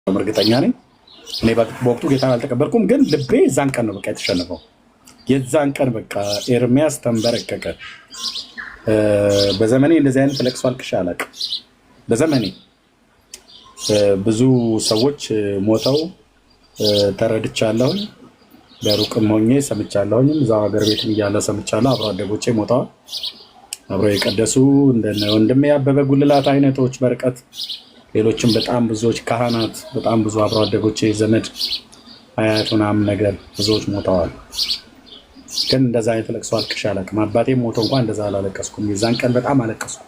እርግጠኛ ነኝ። እኔ በወቅቱ ጌታን አልተቀበልኩም፣ ግን ልቤ የዛን ቀን ነው በቃ የተሸነፈው። የዛን ቀን በቃ ኤርሚያስ ተንበረከከ። በዘመኔ እንደዚህ አይነት ለቅሶ አልቅሼ አላውቅም። በዘመኔ ብዙ ሰዎች ሞተው ተረድቻለሁኝ። በሩቅም ሆኜ ሰምቻለሁኝ። እዛው ሀገር ቤትም እያለ ሰምቻለሁ። አብሮ አደጎቼ ሞተዋል። አብሮ የቀደሱ እንደነ ወንድሜ ያበበ ጉልላት አይነቶች በርቀት፣ ሌሎችም በጣም ብዙዎች ካህናት፣ በጣም ብዙ አብሮ አደጎቼ ዘመድ አያት ምናምን ነገር ብዙዎች ሞተዋል። ግን እንደዛ አይነት ለቅሶ አልቅሼ አላውቅም። አባቴም ሞቶ እንኳን እንደዛ አላለቀስኩም። የዛን ቀን በጣም አለቀስኩ።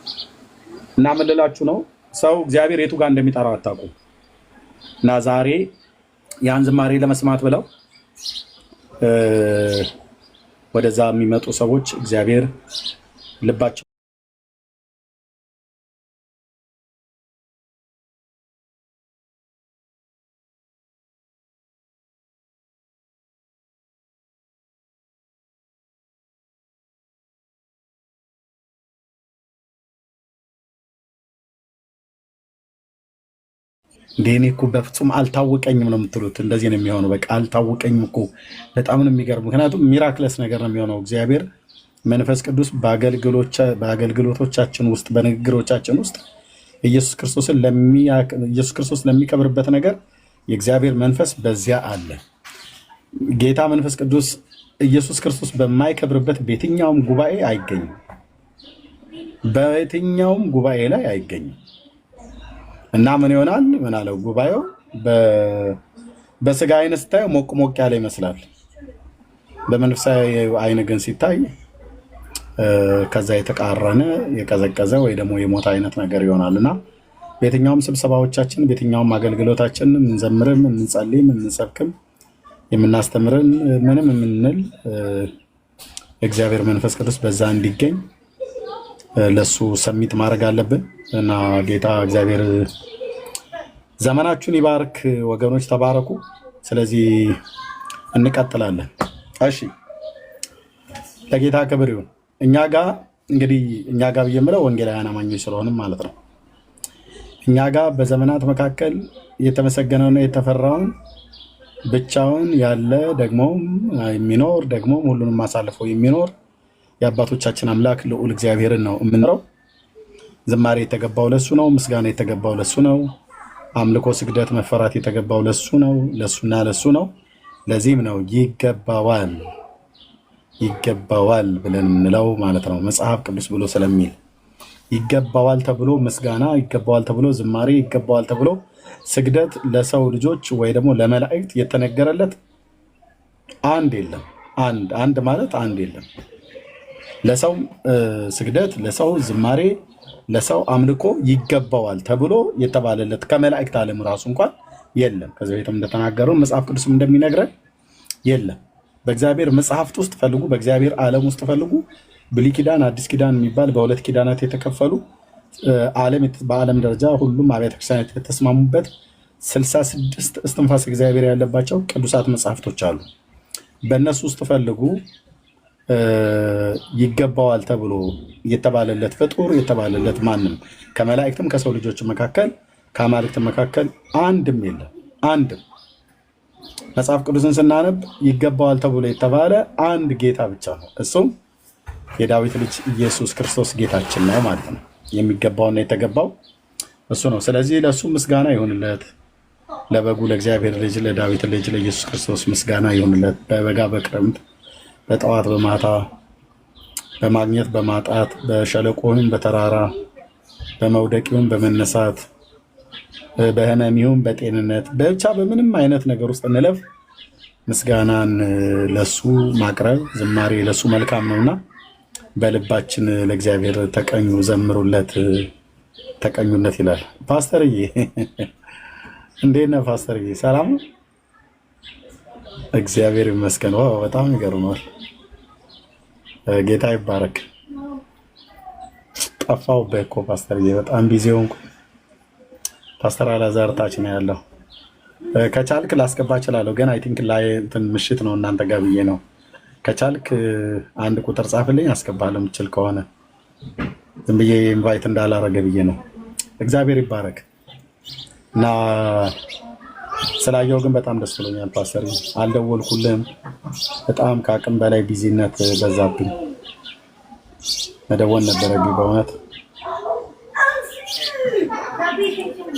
እና ምን ልላችሁ ነው፣ ሰው እግዚአብሔር የቱ ጋር እንደሚጠራው አታውቁም። እና ዛሬ ያን ዝማሬ ለመስማት ብለው ወደዛ የሚመጡ ሰዎች እግዚአብሔር ልባቸው እንደኔ እኮ በፍጹም አልታወቀኝም ነው የምትሉት። እንደዚህ ነው የሚሆነው። በቃ አልታወቀኝም እኮ በጣም ነው የሚገርም። ምክንያቱም ሚራክለስ ነገር ነው የሚሆነው። እግዚአብሔር መንፈስ ቅዱስ በአገልግሎቶቻችን ውስጥ በንግግሮቻችን ውስጥ ኢየሱስ ክርስቶስ ለሚከብርበት ነገር የእግዚአብሔር መንፈስ በዚያ አለ። ጌታ መንፈስ ቅዱስ ኢየሱስ ክርስቶስ በማይከብርበት በየትኛውም ጉባኤ አይገኝም። በየትኛውም ጉባኤ ላይ አይገኝም። እና ምን ይሆናል? ምን አለው ጉባኤው? በስጋ አይነ ስታየው ሞቅ ሞቅ ያለ ይመስላል። በመንፈሳዊ አይነ ግን ሲታይ ከዛ የተቃረነ የቀዘቀዘ ወይ ደግሞ የሞት አይነት ነገር ይሆናል። እና በየትኛውም ስብሰባዎቻችን፣ በየትኛውም አገልግሎታችን የምንዘምርም፣ የምንጸልይም፣ የምንሰብክም፣ የምናስተምርን ምንም የምንል እግዚአብሔር መንፈስ ቅዱስ በዛ እንዲገኝ ለሱ ሰሚት ማድረግ አለብን። እና ጌታ እግዚአብሔር ዘመናችሁን ይባርክ። ወገኖች ተባረኩ። ስለዚህ እንቀጥላለን። እሺ፣ ለጌታ ክብር ይሁን። እኛ ጋር ብዬ የምለው ወንጌላውያን አማኞች ስለሆንም ማለት ነው። እኛ ጋር በዘመናት መካከል የተመሰገነውና የተፈራውን ብቻውን ያለ ደግሞ የሚኖር ደግሞ ሁሉንም አሳልፎ የሚኖር የአባቶቻችን አምላክ ልዑል እግዚአብሔርን ነው የምንለው። ዝማሬ የተገባው ለሱ ነው። ምስጋና የተገባው ለሱ ነው። አምልኮ፣ ስግደት፣ መፈራት የተገባው ለሱ ነው፣ ለሱና ለሱ ነው። ለዚህም ነው ይገባዋል ብለን የምንለው ማለት ነው። መጽሐፍ ቅዱስ ብሎ ስለሚል ይገባዋል ተብሎ ምስጋና፣ ይገባዋል ተብሎ ዝማሬ፣ ይገባዋል ተብሎ ስግደት ለሰው ልጆች ወይ ደግሞ ለመላእክት የተነገረለት አንድ የለም። አንድ ማለት አንድ የለም። ለሰው ስግደት፣ ለሰው ዝማሬ፣ ለሰው አምልኮ ይገባዋል ተብሎ የተባለለት ከመላእክት ዓለም ራሱ እንኳን የለም። ከዚህ በፊትም እንደተናገረው መጽሐፍ ቅዱስም እንደሚነግረን የለም። በእግዚአብሔር መጽሐፍት ውስጥ ፈልጉ፣ በእግዚአብሔር ዓለም ውስጥ ፈልጉ። ብሉይ ኪዳን፣ አዲስ ኪዳን የሚባል በሁለት ኪዳናት የተከፈሉ በዓለም ደረጃ ሁሉም አብያተ ክርስቲያናት የተስማሙበት 66 እስትንፋስ እግዚአብሔር ያለባቸው ቅዱሳት መጽሐፍቶች አሉ። በእነሱ ውስጥ ፈልጉ። ይገባዋል ተብሎ የተባለለት ፍጡር የተባለለት ማንም ከመላእክትም ከሰው ልጆች መካከል ከአማልክት መካከል አንድም የለም። አንድም መጽሐፍ ቅዱስን ስናነብ ይገባዋል ተብሎ የተባለ አንድ ጌታ ብቻ ነው። እሱም የዳዊት ልጅ ኢየሱስ ክርስቶስ ጌታችን ነው ማለት ነው። የሚገባውና የተገባው እሱ ነው። ስለዚህ ለእሱ ምስጋና ይሁንለት። ለበጉ ለእግዚአብሔር ልጅ ለዳዊት ልጅ ለኢየሱስ ክርስቶስ ምስጋና ይሁንለት። በበጋ በክረምት በጠዋት በማታ በማግኘት በማጣት በሸለቆም በተራራ በመውደቂውም በመነሳት በህመሚውም በጤንነት ብቻ በምንም አይነት ነገር ውስጥ እንለፍ ምስጋናን ለሱ ማቅረብ ዝማሬ ለሱ መልካም ነውና በልባችን ለእግዚአብሔር ተቀኙ፣ ዘምሩለት፣ ተቀኙለት ይላል። ፓስተርዬ እንዴት ነህ ፓስተርዬ? ሰላም ነው? እግዚአብሔር ይመስገን። በጣም ይገርማል። ጌታ ይባረክ። ጠፋሁብህ እኮ ፓስተርዬ፣ በጣም ቢዚ ሆንኩ። ፓስተር አላዛር ታች ነው ያለው። ከቻልክ ላስገባ እችላለሁ፣ ግን አይ ቲንክ ላይ እንትን ምሽት ነው እናንተ ጋር ብዬ ነው። ከቻልክ አንድ ቁጥር ጻፍልኝ፣ አስገባለሁ የምችል ከሆነ። ዝም ብዬ ኢንቫይት እንዳላረገ ብዬ ነው። እግዚአብሔር ይባረክ። እና ስላየው ግን በጣም ደስ ብሎኛል። ፓስተር አልደወልኩልህም፣ በጣም ከአቅም በላይ ቢዚነት በዛብኝ። መደወል ነበረብኝ በእውነት።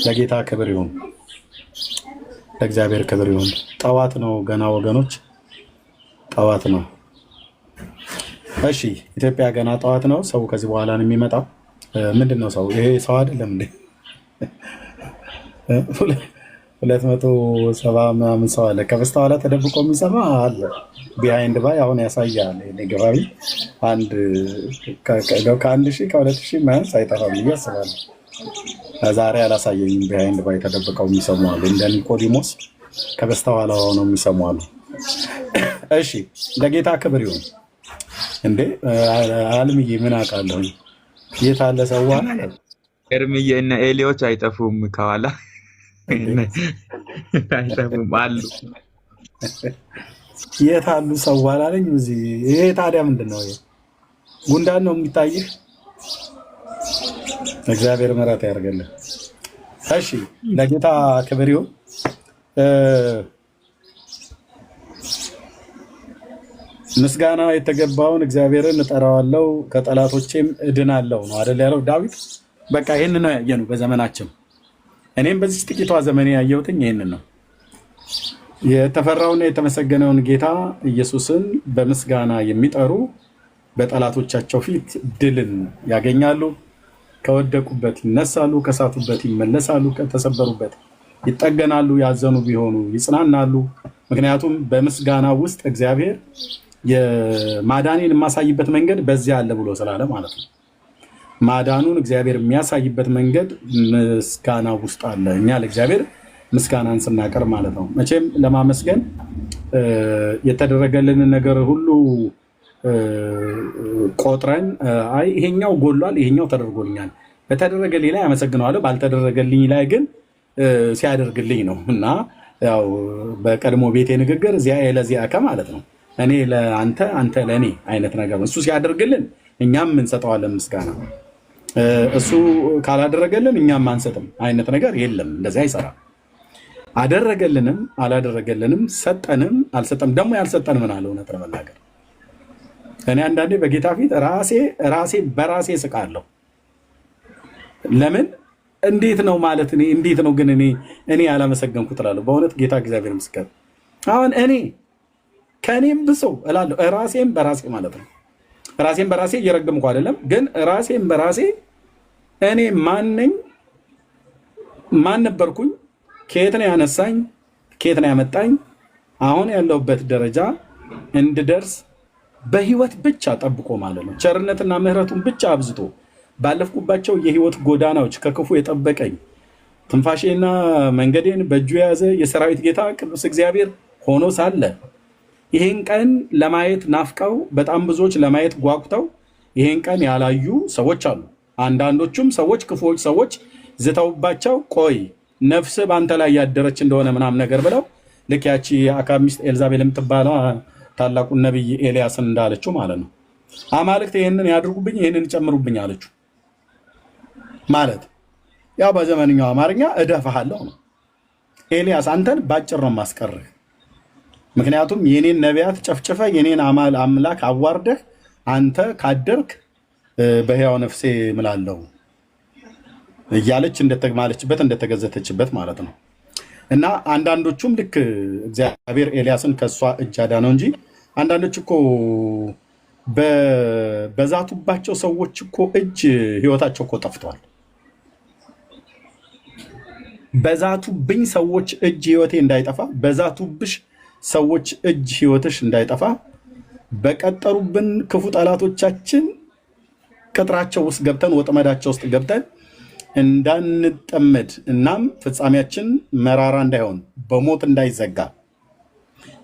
ለጌታ ክብር ይሁን፣ ለእግዚአብሔር ክብር ይሁን። ጠዋት ነው ገና ወገኖች፣ ጠዋት ነው። እሺ ኢትዮጵያ ገና ጠዋት ነው። ሰው ከዚህ በኋላ ነው የሚመጣው። ምንድን ነው ሰው? ይሄ ሰው አይደለም እንዴ? 270 ምናምን ሰው አለ ከበስተኋላ ተደብቆ የሚሰማ አለ። ቢሃይንድ ባይ አሁን ያሳያል። ገባቢ ከ1000 ከ2000 ማያንስ አይጠፋም ብዬ አስባለሁ። ዛሬ አላሳየኝም። ቢሃይንድ ባይ ተደብቀው የሚሰሙ አሉ። እንደ ኒቆዲሞስ ከበስተኋላ ሆነው የሚሰሙ አሉ። እሺ ለጌታ ክብር ይሁን። እንዴ አልምዬ ምን አውቃለሁ? የት አለ ሰው አለ? ኤርምዬ እና ኤሊዎች አይጠፉም ከኋላ አይጠፉም አሉ። የት አሉ ሰው አላለኝ። እዚህ ይሄ ታዲያ ምንድን ነው? ጉንዳን ነው የሚታይህ? እግዚአብሔር ምሕረት ያደርግልህ። እሺ ለጌታ ክብር ይሁን። ምስጋና የተገባውን እግዚአብሔርን እጠራዋለሁ ከጠላቶቼም እድናለሁ ነው አይደል ያለው ዳዊት። በቃ ይህን ነው ያየነው በዘመናችን። እኔም በዚህ ጥቂቷ ዘመኔ ያየሁትኝ ይህንን ነው። የተፈራውና የተመሰገነውን ጌታ ኢየሱስን በምስጋና የሚጠሩ በጠላቶቻቸው ፊት ድልን ያገኛሉ። ከወደቁበት ይነሳሉ፣ ከሳቱበት ይመለሳሉ፣ ከተሰበሩበት ይጠገናሉ፣ ያዘኑ ቢሆኑ ይጽናናሉ። ምክንያቱም በምስጋና ውስጥ እግዚአብሔር የማዳኔን የማሳይበት መንገድ በዚያ አለ ብሎ ስላለ ማለት ነው። ማዳኑን እግዚአብሔር የሚያሳይበት መንገድ ምስጋና ውስጥ አለ። እኛ ለእግዚአብሔር ምስጋናን ስናቀር ማለት ነው። መቼም ለማመስገን የተደረገልንን ነገር ሁሉ ቆጥረን አይ ይሄኛው ጎሏል፣ ይሄኛው ተደርጎልኛል፣ በተደረገልኝ ላይ አመሰግነዋለሁ፣ ባልተደረገልኝ ላይ ግን ሲያደርግልኝ ነው እና ያው በቀድሞ ቤቴ ንግግር እዚያ ለዚያከ ማለት ነው። እኔ ለአንተ አንተ ለእኔ አይነት ነገር ነው። እሱ ሲያደርግልን እኛም እንሰጠዋለን ምስጋና፣ እሱ ካላደረገልን እኛም አንሰጥም አይነት ነገር የለም። እንደዚህ አይሰራም። አደረገልንም አላደረገልንም፣ ሰጠንም አልሰጠም። ደግሞ ያልሰጠን ምን አለ? እውነት ለመናገር እኔ አንዳንዴ በጌታ ፊት ራሴ በራሴ ስቃለሁ። ለምን እንዴት ነው ማለት እኔ እንዴት ነው ግን እኔ ያላመሰገንኩት እላለሁ። በእውነት ጌታ እግዚአብሔር ምስክር። አሁን እኔ ከእኔም ብሶ እላለሁ ራሴን በራሴ ማለት ነው። ራሴን በራሴ እየረገምኩ አይደለም፣ ግን ራሴን በራሴ እኔ ማን ነኝ? ማን ነበርኩኝ? ከየት ነው ያነሳኝ? ከየት ነው ያመጣኝ? አሁን ያለሁበት ደረጃ እንድደርስ በህይወት ብቻ ጠብቆ ማለት ነው። ቸርነትና ምሕረቱን ብቻ አብዝቶ ባለፍኩባቸው የህይወት ጎዳናዎች ከክፉ የጠበቀኝ ትንፋሼና መንገዴን በእጁ የያዘ የሰራዊት ጌታ ቅዱስ እግዚአብሔር ሆኖ ሳለ ይሄን ቀን ለማየት ናፍቀው በጣም ብዙዎች ለማየት ጓጉተው ይሄን ቀን ያላዩ ሰዎች አሉ። አንዳንዶቹም ሰዎች ክፉዎች ሰዎች ዝተውባቸው ቆይ ነፍስ በአንተ ላይ ያደረች እንደሆነ ምናምን ነገር ብለው ልክ ያቺ የአካብ ሚስት ኤልዛቤል የምትባለው ታላቁን ነቢይ ኤልያስን እንዳለችው ማለት ነው። አማልክት ይህንን ያድርጉብኝ ይህንን ይጨምሩብኝ አለችው ማለት ያው በዘመንኛው አማርኛ እደፋሃለሁ ነው። ኤልያስ አንተን ባጭር ነው ማስቀርህ። ምክንያቱም የኔን ነቢያት ጨፍጭፈ የኔን አምላክ አዋርደህ አንተ ካደርክ በሕያው ነፍሴ እምላለሁ እያለች እንደተማለችበት እንደተገዘተችበት ማለት ነው። እና አንዳንዶቹም ልክ እግዚአብሔር ኤልያስን ከእሷ እጅ አዳነው እንጂ አንዳንዶች እኮ በዛቱባቸው ሰዎች እኮ እጅ ህይወታቸው እኮ ጠፍቷል። በዛቱብኝ ሰዎች እጅ ህይወቴ እንዳይጠፋ፣ በዛቱብሽ ሰዎች እጅ ህይወትሽ እንዳይጠፋ በቀጠሩብን ክፉ ጠላቶቻችን ቅጥራቸው ውስጥ ገብተን ወጥመዳቸው ውስጥ ገብተን እንዳንጠመድ እናም ፍጻሜያችን መራራ እንዳይሆን በሞት እንዳይዘጋ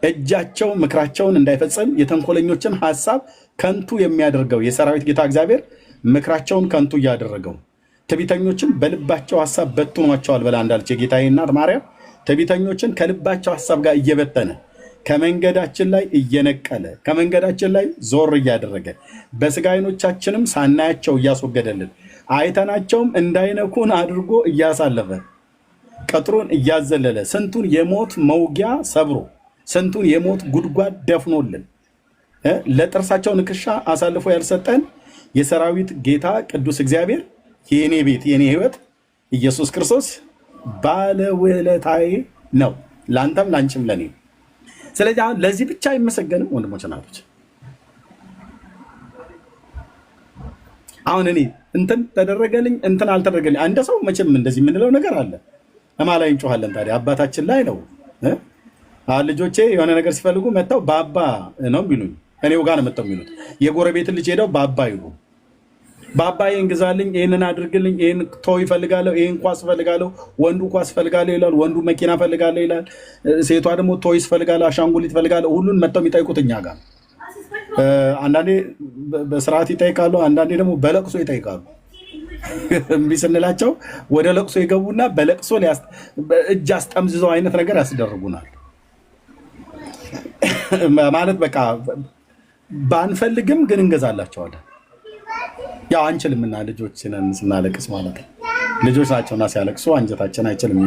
እጃቸው ምክራቸውን እንዳይፈጽም የተንኮለኞችን ሐሳብ ከንቱ የሚያደርገው የሰራዊት ጌታ እግዚአብሔር ምክራቸውን ከንቱ እያደረገው ትዕቢተኞችን በልባቸው ሐሳብ በትኗቸዋል ብላ እንዳለች የጌታዬ እናት ማርያም ትዕቢተኞችን ከልባቸው ሐሳብ ጋር እየበተነ ከመንገዳችን ላይ እየነቀለ ከመንገዳችን ላይ ዞር እያደረገ በስጋ ዓይኖቻችንም ሳናያቸው እያስወገደልን አይተናቸውም እንዳይነኩን አድርጎ እያሳለፈ ቀጥሩን እያዘለለ ስንቱን የሞት መውጊያ ሰብሮ ስንቱን የሞት ጉድጓድ ደፍኖልን ለጥርሳቸው ንክሻ አሳልፎ ያልሰጠን የሰራዊት ጌታ ቅዱስ እግዚአብሔር የኔ ቤት የኔ ህይወት ኢየሱስ ክርስቶስ ባለውለታዬ ነው፣ ላንተም ላንቺም ለኔ። ስለዚህ አሁን ለዚህ ብቻ አይመሰገንም ወንድሞች እናቶች። አሁን እኔ እንትን ተደረገልኝ እንትን አልተደረገልኝ አንደ ሰው መቼም እንደዚህ የምንለው ነገር አለ። እማላይ እንጮሃለን። ታዲያ አባታችን ላይ ነው። ልጆቼ የሆነ ነገር ሲፈልጉ መጥተው ባባ ነው የሚሉኝ። እኔው ጋር ነው መጥተው የሚሉት። የጎረቤትን ልጅ ሄደው ባባ ይሉ ባባ ይሄን ግዛልኝ፣ ይሄንን አድርግልኝ፣ ይሄን ቶይ እፈልጋለሁ፣ ይሄን ኳስ እፈልጋለሁ፣ ወንዱ ኳስ እፈልጋለሁ ይላል፣ ወንዱ መኪና እፈልጋለሁ ይላል፣ ሴቷ ደግሞ ቶይስ እፈልጋለሁ፣ አሻንጉሊት እፈልጋለሁ። ሁሉን መጥተው የሚጠይቁት እኛ ጋር። አንዳንዴ በስርዓት ይጠይቃሉ፣ አንዳንዴ ደግሞ በለቅሶ ይጠይቃሉ። እምቢ ስንላቸው ወደ ለቅሶ ይገቡና በለቅሶ እጅ አስጠምዝዘው አይነት ነገር ያስደርጉናል። ማለት በቃ ባንፈልግም ግን እንገዛላቸዋለን። ያው አንችልምና ልጆች ስናለቅስ ማለት ነው። ልጆች ናቸውና ሲያለቅሱ አንጀታችን አይችልም።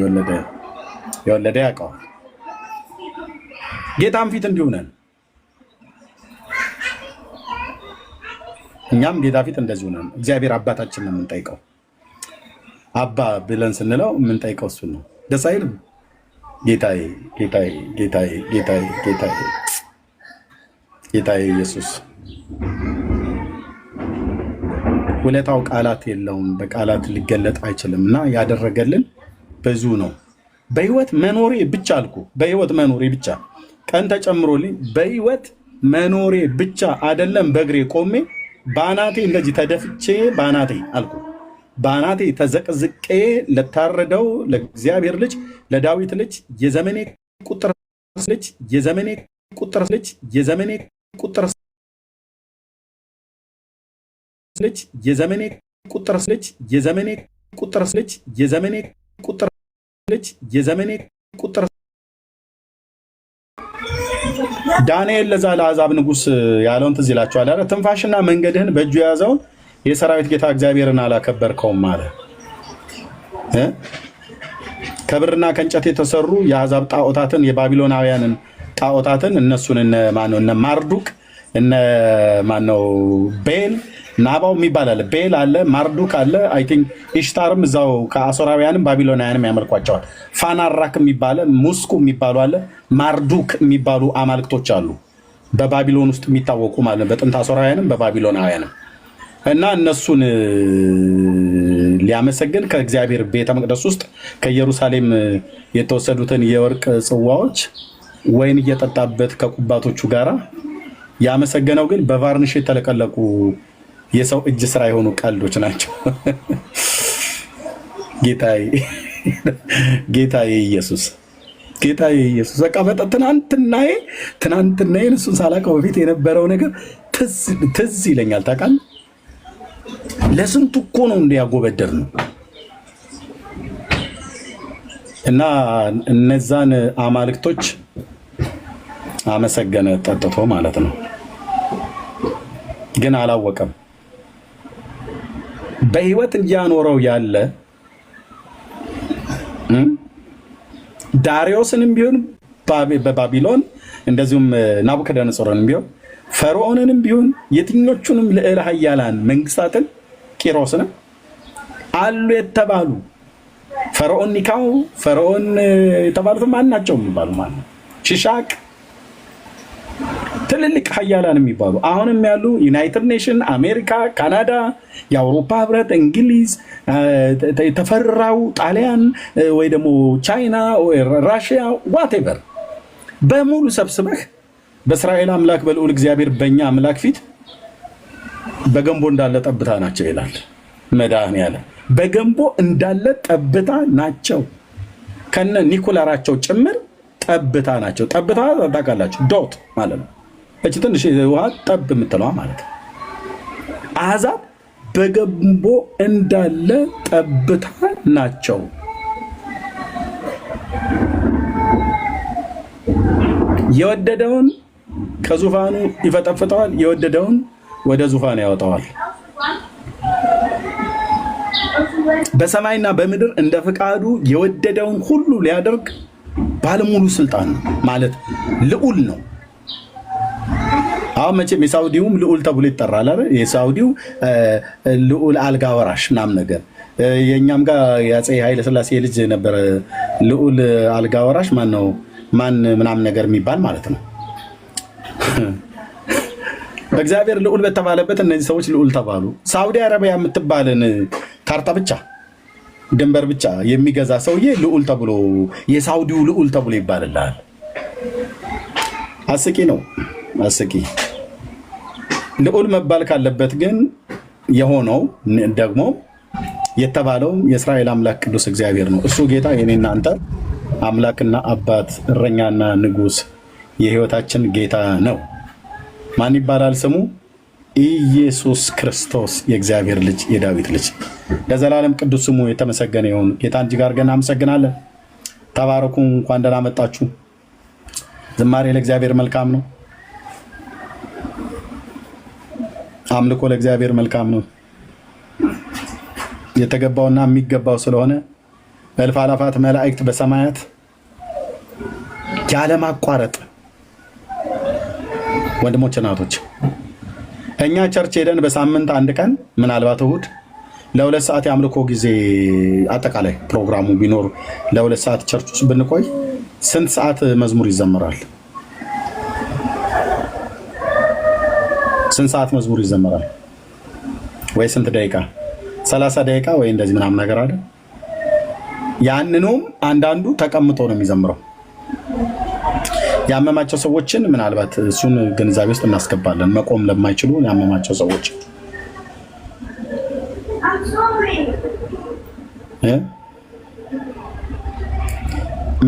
የወለደ ያውቀዋል። ጌታም ፊት እንዲሁ ነን። እኛም ጌታ ፊት እንደዚሁ ነን። እግዚአብሔር አባታችን ነው የምንጠይቀው። አባ ብለን ስንለው የምንጠይቀው እሱን ነው። ደስ አይልም? ጌታዬ ጌታዬ ጌታዬ ጌታዬ ጌታዬ ጌታዬ ኢየሱስ ውለታው ቃላት የለውም፣ በቃላት ሊገለጥ አይችልም። እና ያደረገልን ብዙ ነው። በህይወት መኖሬ ብቻ አልኩ። በህይወት መኖሬ ብቻ ቀን ተጨምሮልኝ በህይወት መኖሬ ብቻ አይደለም። በእግሬ ቆሜ ባናቴ እንደዚህ ተደፍቼ ባናቴ አልኩ ባናቴ ተዘቅዝቄ ለታረደው ለእግዚአብሔር ልጅ ለዳዊት ልጅ የዘመኔ ቁጥር ልጅ የዘመኔ ቁጥር ልጅ የዘመኔ ቁጥር ልጅ የዘመኔ ቁጥር ልጅ የዘመኔ ቁጥር ልጅ የዘመኔ ቁጥር ልጅ የዘመኔ ቁጥር ዳንኤል ለዛ ለአሕዛብ ንጉስ ያለውን ትዝ ይላችኋል አይደል? ትንፋሽና መንገድህን በእጁ የያዘውን የሰራዊት ጌታ እግዚአብሔርን አላከበርከውም አለ። ከብርና ከእንጨት የተሰሩ የአሕዛብ ጣዖታትን የባቢሎናውያንን ጣዖታትን እነሱን እነ ማርዱክ እነ ማነው ቤል ናባው የሚባል አለ፣ ቤል አለ፣ ማርዱክ አለ። አይ ቲንክ ኢሽታርም እዛው ከአሶራውያንም ባቢሎናውያንም ያመልኳቸዋል። ፋናራክ የሚባለ ሙስኩ የሚባሉ አለ፣ ማርዱክ የሚባሉ አማልክቶች አሉ በባቢሎን ውስጥ የሚታወቁ ማለት ነው፣ በጥንት አሶራውያንም በባቢሎናውያንም። እና እነሱን ሊያመሰግን ከእግዚአብሔር ቤተ መቅደስ ውስጥ ከኢየሩሳሌም የተወሰዱትን የወርቅ ጽዋዎች ወይን እየጠጣበት ከቁባቶቹ ጋራ ያመሰገነው ግን በቫርኒሽ የተለቀለቁ የሰው እጅ ስራ የሆኑ ቀልዶች ናቸው። ጌታዬ ኢየሱስ ጌታዬ ኢየሱስ በቃ ትናንትናዬ እሱን ሳላውቀው በፊት የነበረው ነገር ትዝ ይለኛል። ታውቃለህ፣ ለስንቱ እኮ ነው እንዲያጎበደር ነው። እና እነዛን አማልክቶች አመሰገነ ጠጥቶ ማለት ነው። ግን አላወቀም። በህይወት እያኖረው ያለ ዳሪዮስንም ቢሆን በባቢሎን እንደዚሁም ናቡከደነጾርንም ቢሆን ፈርዖንንም ቢሆን የትኞቹንም ልዕለ ኃያላን መንግስታትን ቂሮስንም አሉ የተባሉ ፈርዖን ኒካው ፈርዖን የተባሉት ማን ናቸው የሚባሉ ማለት ነው። ሽሻቅ ትልልቅ ኃያላን የሚባሉ አሁንም ያሉ ዩናይትድ ኔሽን፣ አሜሪካ፣ ካናዳ፣ የአውሮፓ ህብረት፣ እንግሊዝ፣ የተፈራው ጣሊያን ወይ ደግሞ ቻይና ወይ ራሽያ ዋቴቨር በሙሉ ሰብስበህ በእስራኤል አምላክ በልዑል እግዚአብሔር በእኛ አምላክ ፊት በገንቦ እንዳለ ጠብታ ናቸው ይላል መድኃኒዓለም። በገንቦ እንዳለ ጠብታ ናቸው፣ ከነ ኒኩለራቸው ጭምር ጠብታ ናቸው። ጠብታ ታውቃላችሁ፣ ዶት ማለት ነው። እቺ ትንሽ ውሃ ጠብ የምትለዋ ማለት ነው። አሕዛብ በገንቦ እንዳለ ጠብታ ናቸው። የወደደውን ከዙፋኑ ይፈጠፍጠዋል፣ የወደደውን ወደ ዙፋኑ ያወጣዋል። በሰማይና በምድር እንደ ፍቃዱ የወደደውን ሁሉ ሊያደርግ ባለሙሉ ስልጣን ነው ማለት ልዑል ነው። አሁን መቼም የሳውዲውም ልዑል ተብሎ ይጠራል አይደል? የሳውዲው ልዑል አልጋ ወራሽ ምናምን ነገር የኛም ጋር የአፄ ኃይለ ሥላሴ ልጅ ነበረ ልዑል አልጋ ወራሽ ማን ምናምን ነገር የሚባል ማለት ነው። እግዚአብሔር ልዑል በተባለበት እነዚህ ሰዎች ልዑል ተባሉ። ሳውዲ አረቢያ የምትባልን ካርታ ብቻ ድንበር ብቻ የሚገዛ ሰውዬ ልዑል ተብሎ የሳውዲው ልዑል ተብሎ ይባልልሃል። አስቂ ነው፣ አስቂ። ልዑል መባል ካለበት ግን የሆነው ደግሞ የተባለው የእስራኤል አምላክ ቅዱስ እግዚአብሔር ነው። እሱ ጌታ የኔና አንተ አምላክና አባት እረኛና ንጉሥ የህይወታችን ጌታ ነው። ማን ይባላል ስሙ? ኢየሱስ ክርስቶስ የእግዚአብሔር ልጅ የዳዊት ልጅ ለዘላለም ቅዱስ ስሙ የተመሰገነ ይሁን። ጌታን እጅግ አድርገን እናመሰግናለን። ተባረኩ። እንኳን ደህና መጣችሁ። ዝማሬ ለእግዚአብሔር መልካም ነው። አምልኮ ለእግዚአብሔር መልካም ነው። የተገባውና የሚገባው ስለሆነ እልፍ አእላፋት መላእክት በሰማያት ያለማቋረጥ ወንድሞች እናቶች፣ እኛ ቸርች ሄደን በሳምንት አንድ ቀን ምናልባት እሁድ ለ2 ሰዓት የአምልኮ ጊዜ አጠቃላይ ፕሮግራሙ ቢኖር ለ2 ሰዓት ቸርች ውስጥ ብንቆይ ስንት ሰዓት መዝሙር ይዘመራል? ስንት ሰዓት መዝሙር ይዘመራል? ወይ ስንት ደቂቃ? 30 ደቂቃ ወይ እንደዚህ ምናምን ነገር አለ። ያንኑም አንዳንዱ ተቀምጦ ነው የሚዘምረው። ያመማቸው ሰዎችን ምናልባት እሱን ግንዛቤ ውስጥ እናስገባለን። መቆም ለማይችሉ ያመማቸው ሰዎች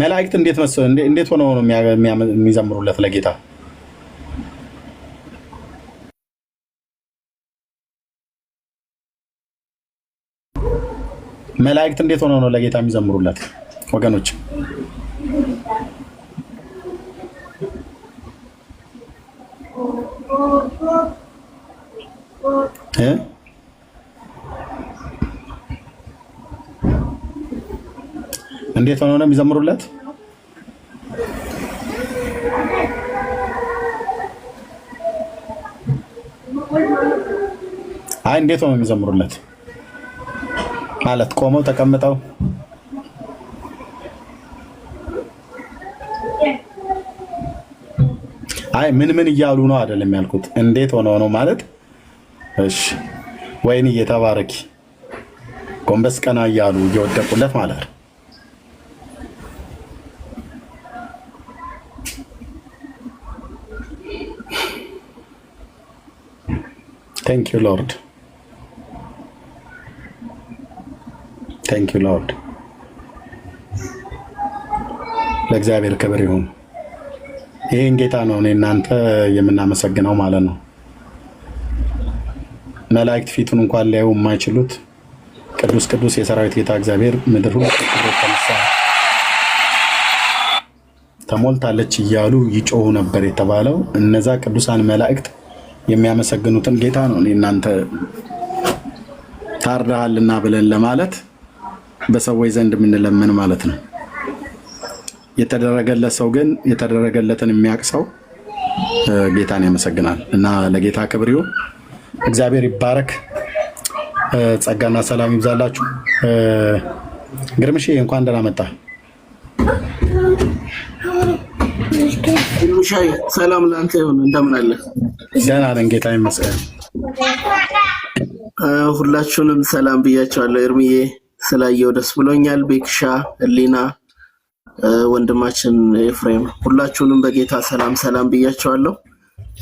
መላእክት እንዴት ሆነው ነው የሚዘምሩለት ለጌታ? መላእክት እንዴት ሆነው ነው ለጌታ የሚዘምሩለት ወገኖች? እንዴት ሆነው ነው የሚዘምሩለት? አይ እንዴት ሆነው የሚዘምሩለት ማለት ቆመው ተቀምጠው? አይ ምን እያሉ ነው አይደለም ያልኩት፣ እንዴት ሆነው ነው ማለት። እሺ ወይን እየተባረኪ ጎንበስ ቀና እያሉ እየወደቁለት ማለት ነው። Thank you Lord. Thank you Lord. ለእግዚአብሔር ክብር ይሁን። ይሄን ጌታ ነው እኔ እናንተ የምናመሰግነው ማለት ነው። መላእክት ፊቱን እንኳን ሊያዩ የማይችሉት ቅዱስ ቅዱስ የሰራዊት ጌታ እግዚአብሔር ምድር ሁሉ ተሞልታለች እያሉ ይጮሁ ነበር የተባለው እነዛ ቅዱሳን መላእክት የሚያመሰግኑትን ጌታ ነው እኔ እናንተ ታርዳሃልና ብለን ለማለት በሰዎች ዘንድ የምንለምን ማለት ነው። የተደረገለት ሰው ግን የተደረገለትን የሚያውቅ ሰው ጌታን ያመሰግናል እና ለጌታ ክብር ይሁን። እግዚአብሔር ይባረክ። ጸጋና ሰላም ይብዛላችሁ። ግርምሽ እንኳን ደህና መጣ። ሻይ ሰላም ላንተ ይሁን። እንደምን አለ? ደህና ነን ጌታ ይመስገን። ሁላችሁንም ሰላም ብያቸዋለሁ። እርምዬ ስላየው ደስ ብሎኛል። ቤክሻ፣ ህሊና፣ ወንድማችን ኤፍሬም ሁላችሁንም በጌታ ሰላም ብያቸዋለሁ።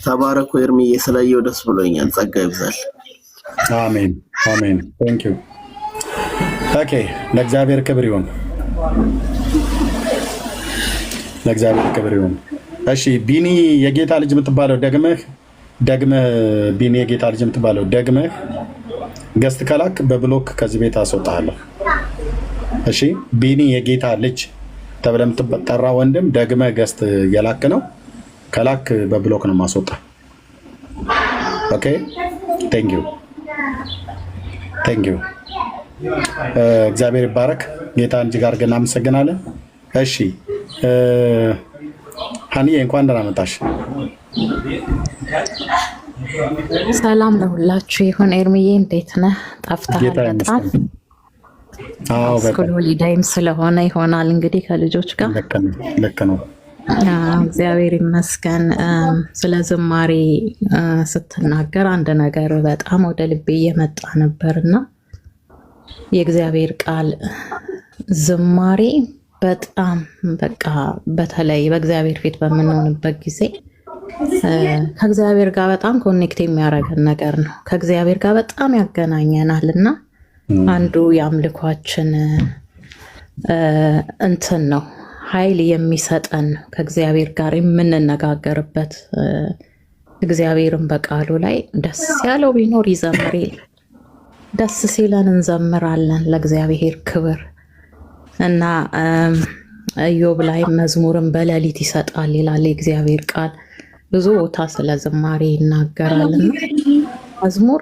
ተባረኩ። እርምዬ ስላየው ደስ ብሎኛል። ጸጋ ይብዛል። አሜን አሜን። ቴንክ ዩ። ኦኬ ለእግዚአብሔር ክብር ይሁን። ለእግዚአብሔር ክብር ይሁን። እሺ ቢኒ የጌታ ልጅ የምትባለው ደግመህ ቢኒ የጌታ ልጅ የምትባለው ደግመህ ገስት ከላክ በብሎክ ከዚህ ቤት አስወጣለሁ። እሺ ቢኒ የጌታ ልጅ ተብለህ የምትጠራ ወንድም ደግመህ ገስት የላክ ነው ከላክ በብሎክ ነው ማስወጣ። ኦኬ ቴንክ ዩ እግዚአብሔር ይባረክ። ጌታ እጅግ አድርገን እናመሰግናለን። እሺ ሀኒዬ እንኳን ደህና መጣሽ። ሰላም ለሁላችሁ ይሁን። ኤርሚዬ እንዴት ነህ? ጠፍተሃል በጣም። ስኩል ሆሊዳይም ስለሆነ ይሆናል እንግዲህ ከልጆች ጋር። ልክ ነው። እግዚአብሔር ይመስገን። ስለ ዝማሬ ስትናገር አንድ ነገር በጣም ወደ ልቤ እየመጣ ነበርና የእግዚአብሔር ቃል ዝማሬ በጣም በቃ በተለይ በእግዚአብሔር ፊት በምንሆንበት ጊዜ ከእግዚአብሔር ጋር በጣም ኮኔክት የሚያደርገን ነገር ነው። ከእግዚአብሔር ጋር በጣም ያገናኘናል እና አንዱ የአምልኳችን እንትን ነው፣ ኃይል የሚሰጠን ነው። ከእግዚአብሔር ጋር የምንነጋገርበት እግዚአብሔርን በቃሉ ላይ ደስ ያለው ቢኖር ይዘምር ይላል። ደስ ሲለን እንዘምራለን ለእግዚአብሔር ክብር እና ኢዮብ ላይ መዝሙርን በሌሊት ይሰጣል ይላል የእግዚአብሔር ቃል። ብዙ ቦታ ስለ ዝማሬ ይናገራልና መዝሙር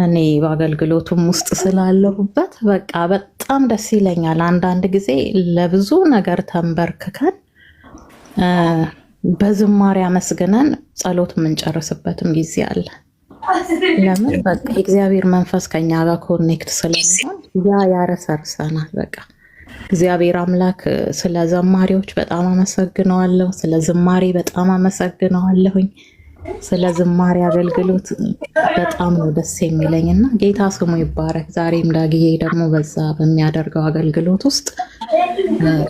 እኔ በአገልግሎቱም ውስጥ ስላለሁበት በቃ በጣም ደስ ይለኛል። አንዳንድ ጊዜ ለብዙ ነገር ተንበርክከን በዝማሬ አመስግነን ጸሎት የምንጨርስበትም ጊዜ አለ። ለምን? በቃ የእግዚአብሔር መንፈስ ከኛ ጋር ኮኔክት ስለሚሆን ያረሰርሰናል። በቃ እግዚአብሔር አምላክ ስለ ዘማሪዎች በጣም አመሰግነዋለሁ። ስለ ዝማሬ በጣም አመሰግነዋለሁኝ። ስለ ዝማሬ አገልግሎት በጣም ነው ደስ የሚለኝ እና ጌታ ስሙ ይባረክ። ዛሬም ዳግዬ ደግሞ በዛ በሚያደርገው አገልግሎት ውስጥ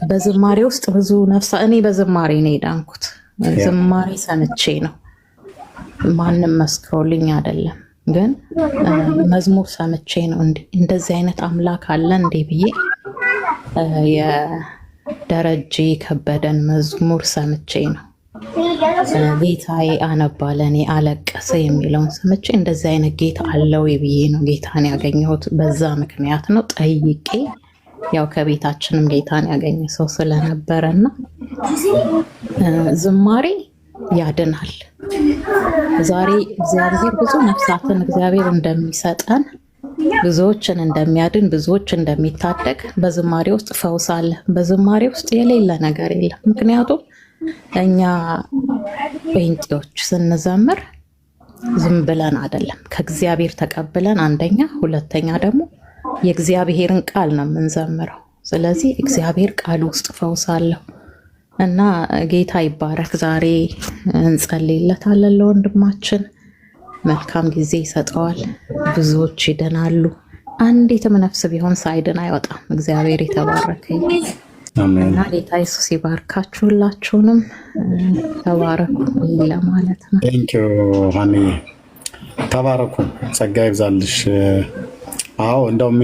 በዝማሬ ውስጥ ብዙ ነፍሳ እኔ በዝማሬ ነው የዳንኩት። ዝማሬ ሰምቼ ነው፣ ማንም መስክሮልኝ አይደለም፣ ግን መዝሙር ሰምቼ ነው እንደዚህ አይነት አምላክ አለ እንዴ ብዬ የደረጀ ከበደን መዝሙር ሰምቼ ነው ጌታዬ አነባለ እኔ አለቀሰ የሚለውን ሰምቼ እንደዚህ አይነት ጌታ አለው ብዬ ነው ጌታን ያገኘሁት። በዛ ምክንያት ነው ጠይቄ፣ ያው ከቤታችንም ጌታን ያገኘ ሰው ስለነበረና ዝማሬ ያድናል። ዛሬ እግዚአብሔር ብዙ ነፍሳትን እግዚአብሔር እንደሚሰጠን፣ ብዙዎችን እንደሚያድን፣ ብዙዎች እንደሚታደግ በዝማሬ ውስጥ ፈውስ አለ። በዝማሬ ውስጥ የሌለ ነገር የለም። ምክንያቱም እኛ ጴንጤዎች ስንዘምር ዝም ብለን አይደለም፣ ከእግዚአብሔር ተቀብለን አንደኛ፣ ሁለተኛ ደግሞ የእግዚአብሔርን ቃል ነው የምንዘምረው። ስለዚህ እግዚአብሔር ቃል ውስጥ ፈውስ አለው እና ጌታ ይባረክ። ዛሬ እንጸልይለታለን ለወንድማችን፣ መልካም ጊዜ ይሰጠዋል። ብዙዎች ይድናሉ። አንዲትም ነፍስ ቢሆን ሳይድን አይወጣም። እግዚአብሔር የተባረከ እና ጌታ ኢየሱስ ይባርካችሁ። ሁላችሁንም ተባረኩ ለማለት ነው። ቴንኪው ሀኒ፣ ተባረኩ፣ ጸጋ ይብዛልሽ። አዎ እንደውም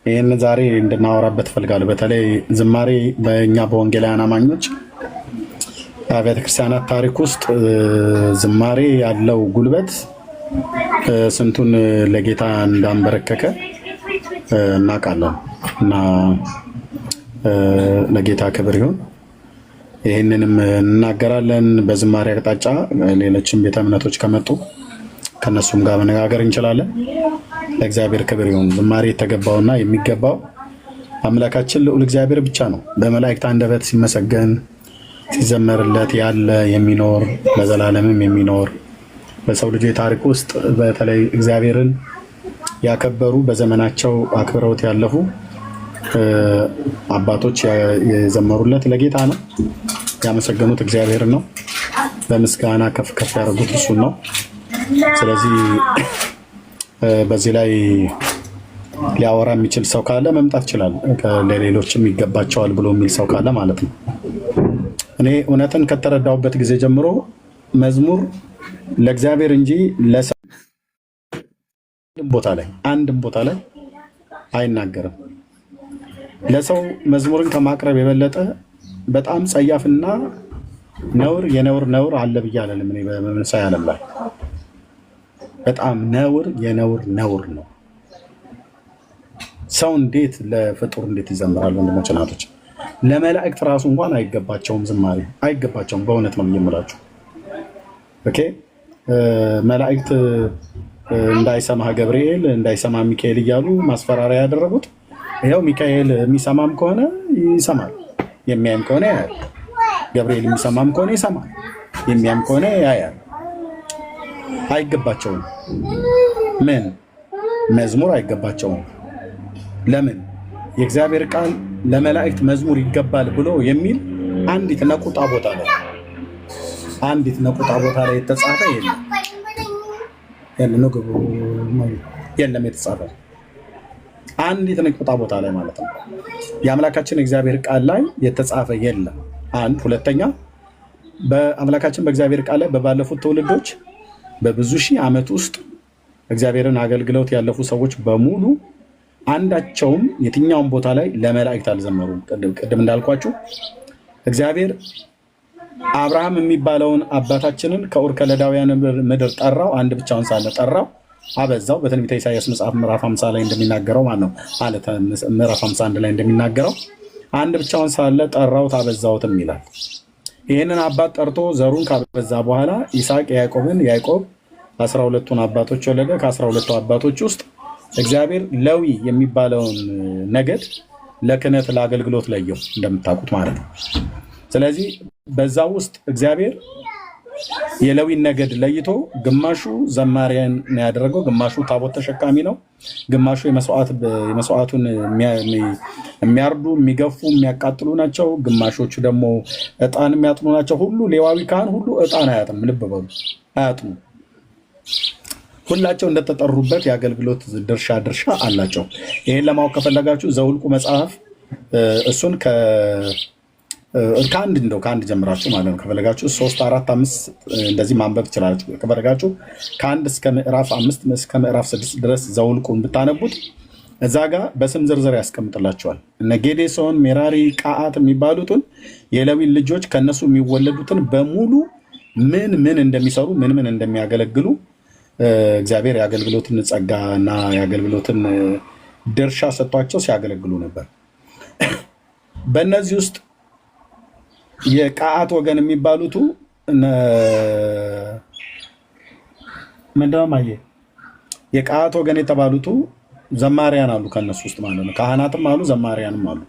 ይህንን ዛሬ እንድናወራበት እፈልጋለሁ። በተለይ ዝማሬ በእኛ በወንጌላውያን አማኞች አብያተ ክርስቲያናት ታሪክ ውስጥ ዝማሬ ያለው ጉልበት ስንቱን ለጌታ እንዳንበረከከ እናውቃለን እና ለጌታ ክብር ይሁን። ይህንንም እናገራለን። በዝማሬ አቅጣጫ ሌሎችም ቤተ እምነቶች ከመጡ ከነሱም ጋር መነጋገር እንችላለን። ለእግዚአብሔር ክብር ይሁን። ዝማሬ የተገባውና የሚገባው አምላካችን ልዑል እግዚአብሔር ብቻ ነው። በመላእክት አንደበት ሲመሰገን ሲዘመርለት ያለ የሚኖር ለዘላለምም የሚኖር በሰው ልጅ ታሪክ ውስጥ በተለይ እግዚአብሔርን ያከበሩ በዘመናቸው አክብረውት ያለፉ አባቶች የዘመሩለት ለጌታ ነው፣ ያመሰገኑት እግዚአብሔርን ነው፣ በምስጋና ከፍ ከፍ ያደረጉት እሱን ነው። ስለዚህ በዚህ ላይ ሊያወራ የሚችል ሰው ካለ መምጣት ይችላል። ለሌሎችም ይገባቸዋል ብሎ የሚል ሰው ካለ ማለት ነው። እኔ እውነትን ከተረዳሁበት ጊዜ ጀምሮ መዝሙር ለእግዚአብሔር እንጂ ለሰው አንድም ቦታ ላይ አይናገርም። ለሰው መዝሙርን ከማቅረብ የበለጠ በጣም ጸያፍና ነውር የነውር አለ ብዬ አልልም። እኔ በመንፈሳዊ ዓለም ላይ በጣም ነውር ነው። ሰው እንዴት ለፍጡር እንዴት ይዘምራል? ወንድሞች እናቶች፣ ለመላእክት ራሱ እንኳን አይገባቸውም፣ ዝማሬ አይገባቸውም። በእውነት ነው የምላችሁ። ኦኬ መላእክት እንዳይሰማህ ገብርኤል እንዳይሰማ ሚካኤል እያሉ ማስፈራሪያ ያደረጉት። ይኸው ሚካኤል የሚሰማም ከሆነ ይሰማል፣ የሚያይም ከሆነ ያያል። ገብርኤል የሚሰማም ከሆነ ይሰማል፣ የሚያይም ከሆነ ያያል። አይገባቸውም። ምን መዝሙር አይገባቸውም። ለምን? የእግዚአብሔር ቃል ለመላእክት መዝሙር ይገባል ብሎ የሚል አንዲት ነቁጣ ቦታ ላይ የተጻፈ የለም የተጻፈ አንዲት ነቁጣ ቦታ ላይ ማለት ነው። የአምላካችን እግዚአብሔር ቃል ላይ የተጻፈ የለም። አንድ ሁለተኛ፣ በአምላካችን በእግዚአብሔር ቃል ላይ በባለፉት ትውልዶች በብዙ ሺህ ዓመት ውስጥ እግዚአብሔርን አገልግለውት ያለፉ ሰዎች በሙሉ አንዳቸውም የትኛውም ቦታ ላይ ለመላእክት አልዘመሩም። ቅድም እንዳልኳችሁ እግዚአብሔር አብርሃም የሚባለውን አባታችንን ከኡር ከለዳውያን ምድር ጠራው፣ አንድ ብቻውን ሳለ ጠራው፣ አበዛው። በትንቢተ ኢሳይያስ መጽሐፍ ምዕራፍ 50 ላይ እንደሚናገረው ማለት ነው። ምዕራፍ 51 ላይ እንደሚናገረው አንድ ብቻውን ሳለ ጠራውት አበዛውትም ይላል። ይህንን አባት ጠርቶ ዘሩን ካበዛ በኋላ ይስሐቅ ያዕቆብን፣ ያዕቆብ 12ቱን አባቶች ወለደ። ከ12ቱ አባቶች ውስጥ እግዚአብሔር ሌዊ የሚባለውን ነገድ ለክህነት ለአገልግሎት ለየው እንደምታውቁት ማለት ነው። ስለዚህ በዛ ውስጥ እግዚአብሔር የሌዊን ነገድ ለይቶ ግማሹ ዘማሪያን ነው ያደረገው፣ ግማሹ ታቦት ተሸካሚ ነው፣ ግማሹ የመስዋዕቱን የሚያርዱ የሚገፉ የሚያቃጥሉ ናቸው፣ ግማሾቹ ደግሞ ዕጣን የሚያጥኑ ናቸው። ሁሉ ሌዋዊ ካህን ሁሉ ዕጣን አያጥም። ልብ በሉ አያጥሙ። ሁላቸው እንደተጠሩበት የአገልግሎት ድርሻ አላቸው። ይሄን ለማወቅ ከፈለጋችሁ ዘውልቁ መጽሐፍ እሱን ከአንድ ጀምራችሁ ማለት ነው ከፈለጋችሁ 3 4 5 እንደዚህ ማንበብ ትችላላችሁ። ከፈለጋችሁ ከ1 እስከ ምዕራፍ 5 እስከ ምዕራፍ 6 ድረስ ዘውልቁን ብታነቡት እዛ ጋር በስም ዝርዝር ያስቀምጥላችኋል። እነ ጌዴሶን፣ ሜራሪ፣ ቃአት የሚባሉትን የሌዊ ልጆች ከነሱ የሚወለዱትን በሙሉ ምን እንደሚሰሩ ምን እንደሚያገለግሉ እግዚአብሔር የአገልግሎትን ጸጋና የአገልግሎትን ድርሻ ሰጥቷቸው ሲያገለግሉ ነበር። በእነዚህ ውስጥ የቃአት ወገን የሚባሉቱ ምንድነው ማየ የቃአት ወገን የተባሉቱ ዘማሪያን አሉ። ከነሱ ውስጥ ማለት ነው ካህናትም አሉ፣ ዘማሪያንም አሉ።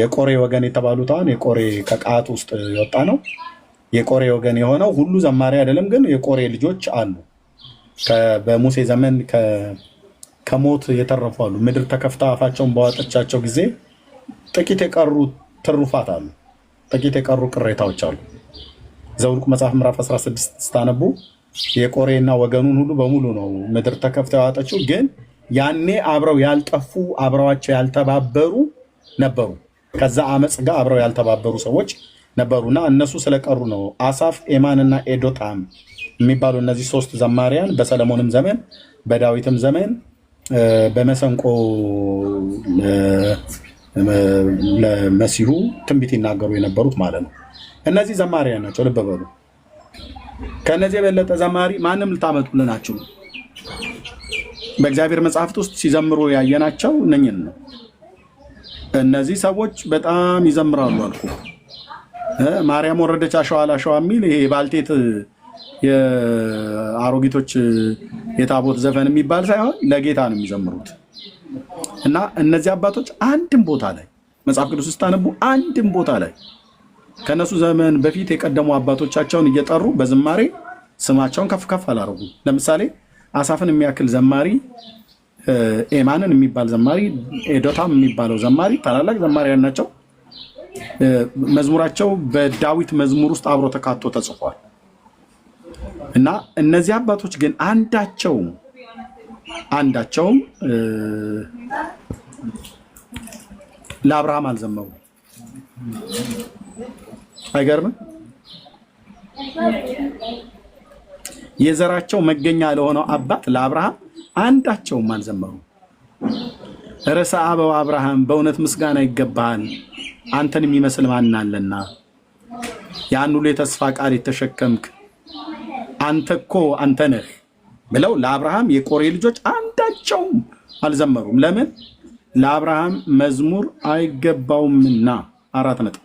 የቆሬ ወገን የተባሉት አሁን የቆሬ ከቃአት ውስጥ የወጣ ነው። የቆሬ ወገን የሆነው ሁሉ ዘማሪ አይደለም፣ ግን የቆሬ ልጆች አሉ። በሙሴ ዘመን ከሞት የተረፉ አሉ። ምድር ተከፍታ አፋቸውን በዋጠቻቸው ጊዜ ጥቂት የቀሩ ትሩፋት አሉ፣ ጥቂት የቀሩ ቅሬታዎች አሉ። ዘውልቁ መጽሐፍ ምዕራፍ 16 ስታነቡ የቆሬና ወገኑን ሁሉ በሙሉ ነው ምድር ተከፍታ ያዋጠችው። ግን ያኔ አብረው ያልጠፉ አብረዋቸው ያልተባበሩ ነበሩ። ከዛ አመፅ ጋር አብረው ያልተባበሩ ሰዎች ነበሩና እነሱ ስለቀሩ ነው አሳፍ፣ ኤማንና ኤዶታም የሚባሉ እነዚህ 3 ዘማሪያን በሰለሞንም ዘመን በዳዊትም ዘመን በመሰንቆ ለመሲሁ ትንቢት ይናገሩ የነበሩት ማለት ነው። እነዚህ ዘማሪያን ናቸው። ልብ በሉ። ከነዚህ የበለጠ ዘማሪ ማንም ልታመጡልናችሁ በእግዚአብሔር መጽሐፍት ውስጥ ሲዘምሩ ያየናቸው እነኝን ነው። እነዚህ ሰዎች በጣም ይዘምራሉ አልኩ። ማርያም ወረደች አሸዋ ላሸዋ የሚል ይሄ ባልቴት የአሮጊቶች የታቦት ዘፈን የሚባል ሳይሆን ለጌታ ነው የሚዘምሩት። እና እነዚህ አባቶች አንድም ቦታ ላይ መጽሐፍ ቅዱስ ስታነቡ አንድም ቦታ ላይ ከነሱ ዘመን በፊት የቀደሙ አባቶቻቸውን እየጠሩ በዝማሬ ስማቸውን ከፍ ከፍ አላረጉ። ለምሳሌ አሳፍን የሚያክል ዘማሪ፣ ኤማንን የሚባል ዘማሪ፣ ኤዶታም የሚባለው ዘማሪ ታላላቅ ዘማሪያን ናቸው። መዝሙራቸው በዳዊት መዝሙር ውስጥ አብሮ ተካቶ ተጽፏል። እና እነዚህ አባቶች ግን አንዳቸውም ለአብርሃም አልዘመሩ። አይገርምም? የዘራቸው መገኛ ለሆነው አባት ለአብርሃም አንዳቸውም አልዘመሩ። ርዕሰ አበው አብርሃም በእውነት ምስጋና ይገባሃል፣ አንተን የሚመስል ማን አለና? ያን ሁሉ የተስፋ ቃል የተሸከምክ አንተ እኮ አንተ ነህ ብለው ለአብርሃም የቆሬ ልጆች አንዳቸውም አልዘመሩም። ለምን? ለአብርሃም መዝሙር አይገባውምና። 4 ነጥብ።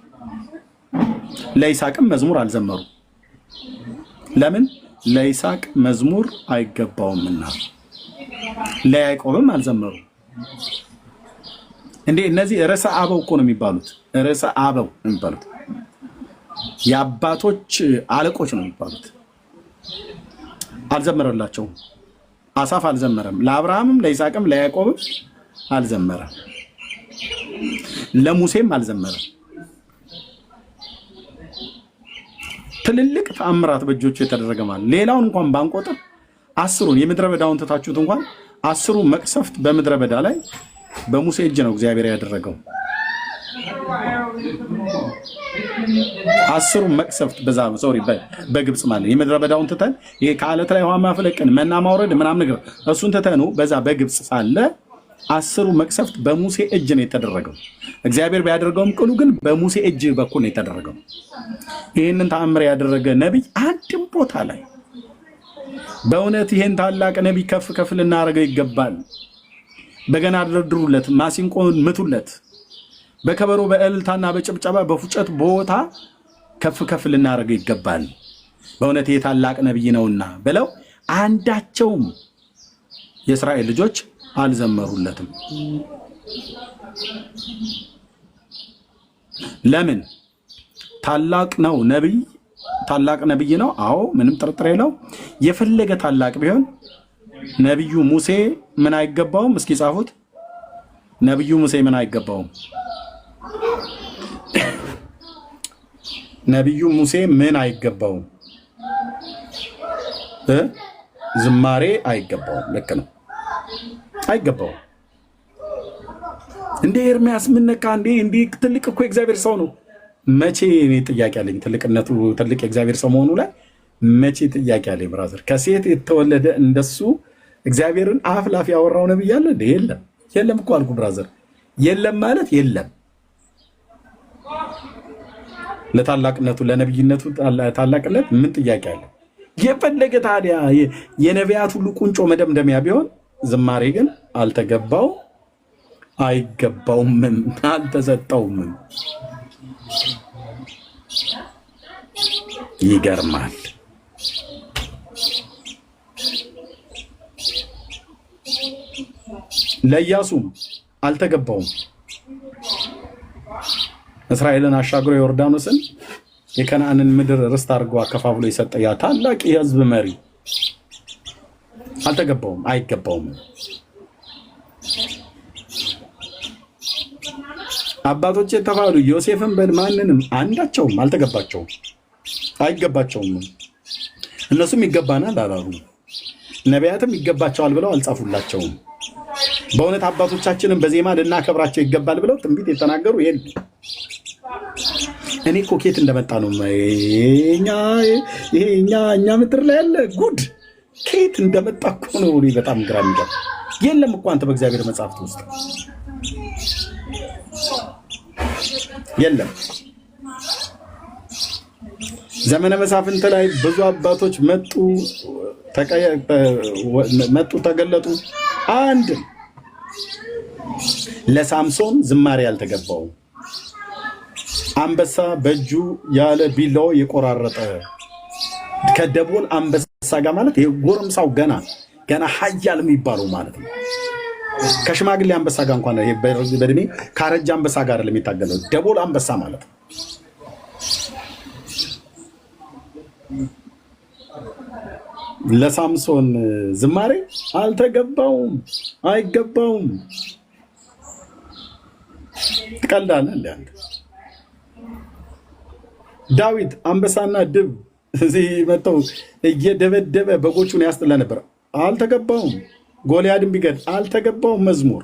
ለይስሐቅም መዝሙር አልዘመሩም። ለምን? ለይስሐቅ መዝሙር አይገባውምና ለያዕቆብም አልዘመሩ። እንዴ እነዚህ ርዕሰ አበው እኮ ነው የሚባሉት። ርዕሰ አበው ነው የሚባሉት። የአባቶች አለቆች ነው የሚባሉት። አልዘመረላቸውም። አሳፍ አልዘመረም። ለአብርሃምም ለይስሐቅም ለያዕቆብም አልዘመረም። ለሙሴም አልዘመረም። ትልልቅ ተአምራት በእጆቹ የተደረገ ማለት ሌላውን እንኳን ባንቆጥር 10ሩን የምድረ በዳውን ትታችሁት እንኳን 10ሩ መቅሰፍት በምድረ በዳ ላይ በሙሴ እጅ ነው እግዚአብሔር ያደረገው። 10ሩ መቅሰፍት በግብጽ ማለት የምድረ በዳውን ትተን ይሄ ከአለት ላይ ውሃ ማፍለቅን መና ማውረድ ምናምን ነገር እሱን ትተኑ በዛ በግብጽ ሳለ 10ሩ መቅሰፍት በሙሴ እጅ ነው የተደረገው። እግዚአብሔር ቢያደርገውም ቅሉ ግን በሙሴ እጅ በኩል ነው የተደረገው። ይህንን ተአምር ያደረገ ነቢይ አንድም ቦታ ላይ በእውነት ይህን ታላቅ ነቢይ ከፍ ከፍ ልናደርገው ይገባል። በገና ደርድሩለት፣ ማሲንቆን ምቱለት፣ በከበሮ በእልልታና በጭብጨባ በፉጨት ቦታ ከፍ ከፍ ልናደርገው ይገባል። በእውነት ይህ ታላቅ ነቢይ ነውና ብለው አንዳቸውም የእስራኤል ልጆች አልዘመሩለትም። ለምን? ታላቅ ነው ነቢይ፣ ታላቅ ነቢይ ነው። አዎ ምንም ጥርጥር የለው። የፈለገ ታላቅ ቢሆን ነቢዩ ሙሴ ምን አይገባውም? እስኪ ጻፉት። ነቢዩ ሙሴ ምን አይገባውም? ነቢዩ ሙሴ ምን አይገባውም? ዝማሬ አይገባውም። ልክ ነው፣ አይገባውም። እንዴ ኤርሚያስ ምን ነካ እንዴ? እንዴ ትልቅ እኮ የእግዚአብሔር ሰው ነው። መቼ እኔ ጥያቄ አለኝ። ትልቅነቱ ትልቅ የእግዚአብሔር ሰው መሆኑ ላይ መቼ ጥያቄ አለኝ። ብራዘር ከሴት የተወለደ እንደሱ እግዚአብሔርን አፍ ላፍ ያወራው ነብይ አለ እንዴ? የለም። የለም እኮ አልኩ ብራዘር። የለም ማለት የለም። ለታላቅነቱ ለነብይነቱ ታላቅነት ምን ጥያቄ አለ? የፈለገ ታዲያ የነቢያት ሁሉ ቁንጮ መደምደሚያ ቢሆን ዝማሬ ግን አልተገባው፣ አይገባውም፣ አልተሰጠውም። ይገርማል። ለኢያሱም አልተገባውም። እስራኤልን አሻግሮ ዮርዳኖስን የከነዓንን ምድር ርስት አድርጎ አከፋፍሎ የሰጠ ያ ታላቅ የሕዝብ መሪ አልተገባውም፣ አይገባውም። አባቶች የተባሉ ዮሴፍን በማንንም አንዳቸውም አልተገባቸውም፣ አይገባቸውም። እነሱም ይገባናል አላሉ። ነቢያትም ይገባቸዋል ብለው አልጻፉላቸውም። በእውነት አባቶቻችንን በዜማ ልናከብራቸው ይገባል ብለው ትንቢት የተናገሩ የሉ። እኔ እኮ ኬት እንደመጣ ነው እኛ ምድር ላይ ያለ ጉድ ኬት እንደመጣ እኮ ነው እኔ በጣም ግራ የሚገባ። የለም እኮ አንተ በእግዚአብሔር መጽሐፍት ውስጥ የለም። ዘመነ መሳፍንት ላይ ብዙ አባቶች መጡ ተገለጡ። አንድ ለሳምሶን ዝማሬ ያልተገባው አንበሳ በእጁ ያለ ቢላው የቆራረጠ ከደቦል አንበሳ ጋር ማለት የጎረምሳው ገና ሀያል የሚባለው ማለት ነው። ከሽማግሌ አንበሳ ጋር እንኳን በእድሜ ካረጃ አንበሳ ጋር ለሚታገለው ደቦል አንበሳ ማለት ነው። ለሳምሶን ዝማሬ አልተገባውም፣ አይገባውም። ትቀልዳለህ እንደ አንተ። ዳዊት አንበሳና ድብ እዚህ መጥተው እየደበደበ በጎቹን ያስጥላ ነበር፣ አልተገባውም። ጎልያድን ቢገድ አልተገባውም። መዝሙር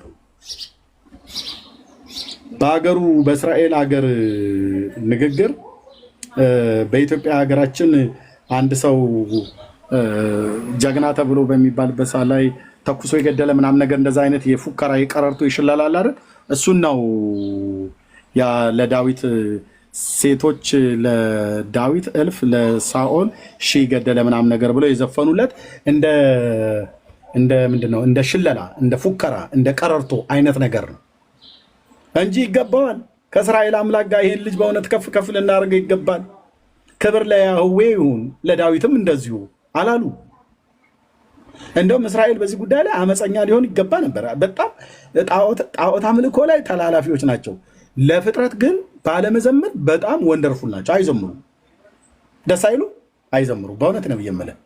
በሀገሩ በእስራኤል ሀገር ንግግር በኢትዮጵያ ሀገራችን አንድ ሰው ጀግና ተብሎ በሚባልበት ሰዓት ላይ ተኩሶ የገደለ ምናምን ነገር እንደዛ አይነት የፉከራ የቀረርቶ ይሽላል አይደል? እሱን ነው ያ ለዳዊት ሴቶች ለዳዊት እልፍ ለሳኦል ሺህ ገደለ ምናምን ነገር ብለው የዘፈኑለት እንደ ምንድነው እንደ ሽለላ እንደ ፉከራ እንደ ቀረርቶ አይነት ነገር ነው እንጂ ይገባዋል። ከእስራኤል አምላክ ጋር ይሄን ልጅ በእውነት ከፍ ከፍ ልናደርገው ይገባል። ክብር ለያህዌ ይሁን፣ ለዳዊትም እንደዚሁ አላሉ። እንደውም እስራኤል በዚህ ጉዳይ ላይ አመፀኛ ሊሆን ይገባ ነበር። በጣም ጣዖት አምልኮ ላይ ተላላፊዎች ናቸው። ለፍጥረት ግን ባለመዘመር በጣም ወንደርፉል ናቸው። አይዘምሩ፣ ደስ አይሉ፣ አይዘምሩ። በእውነት ነው የምልህ።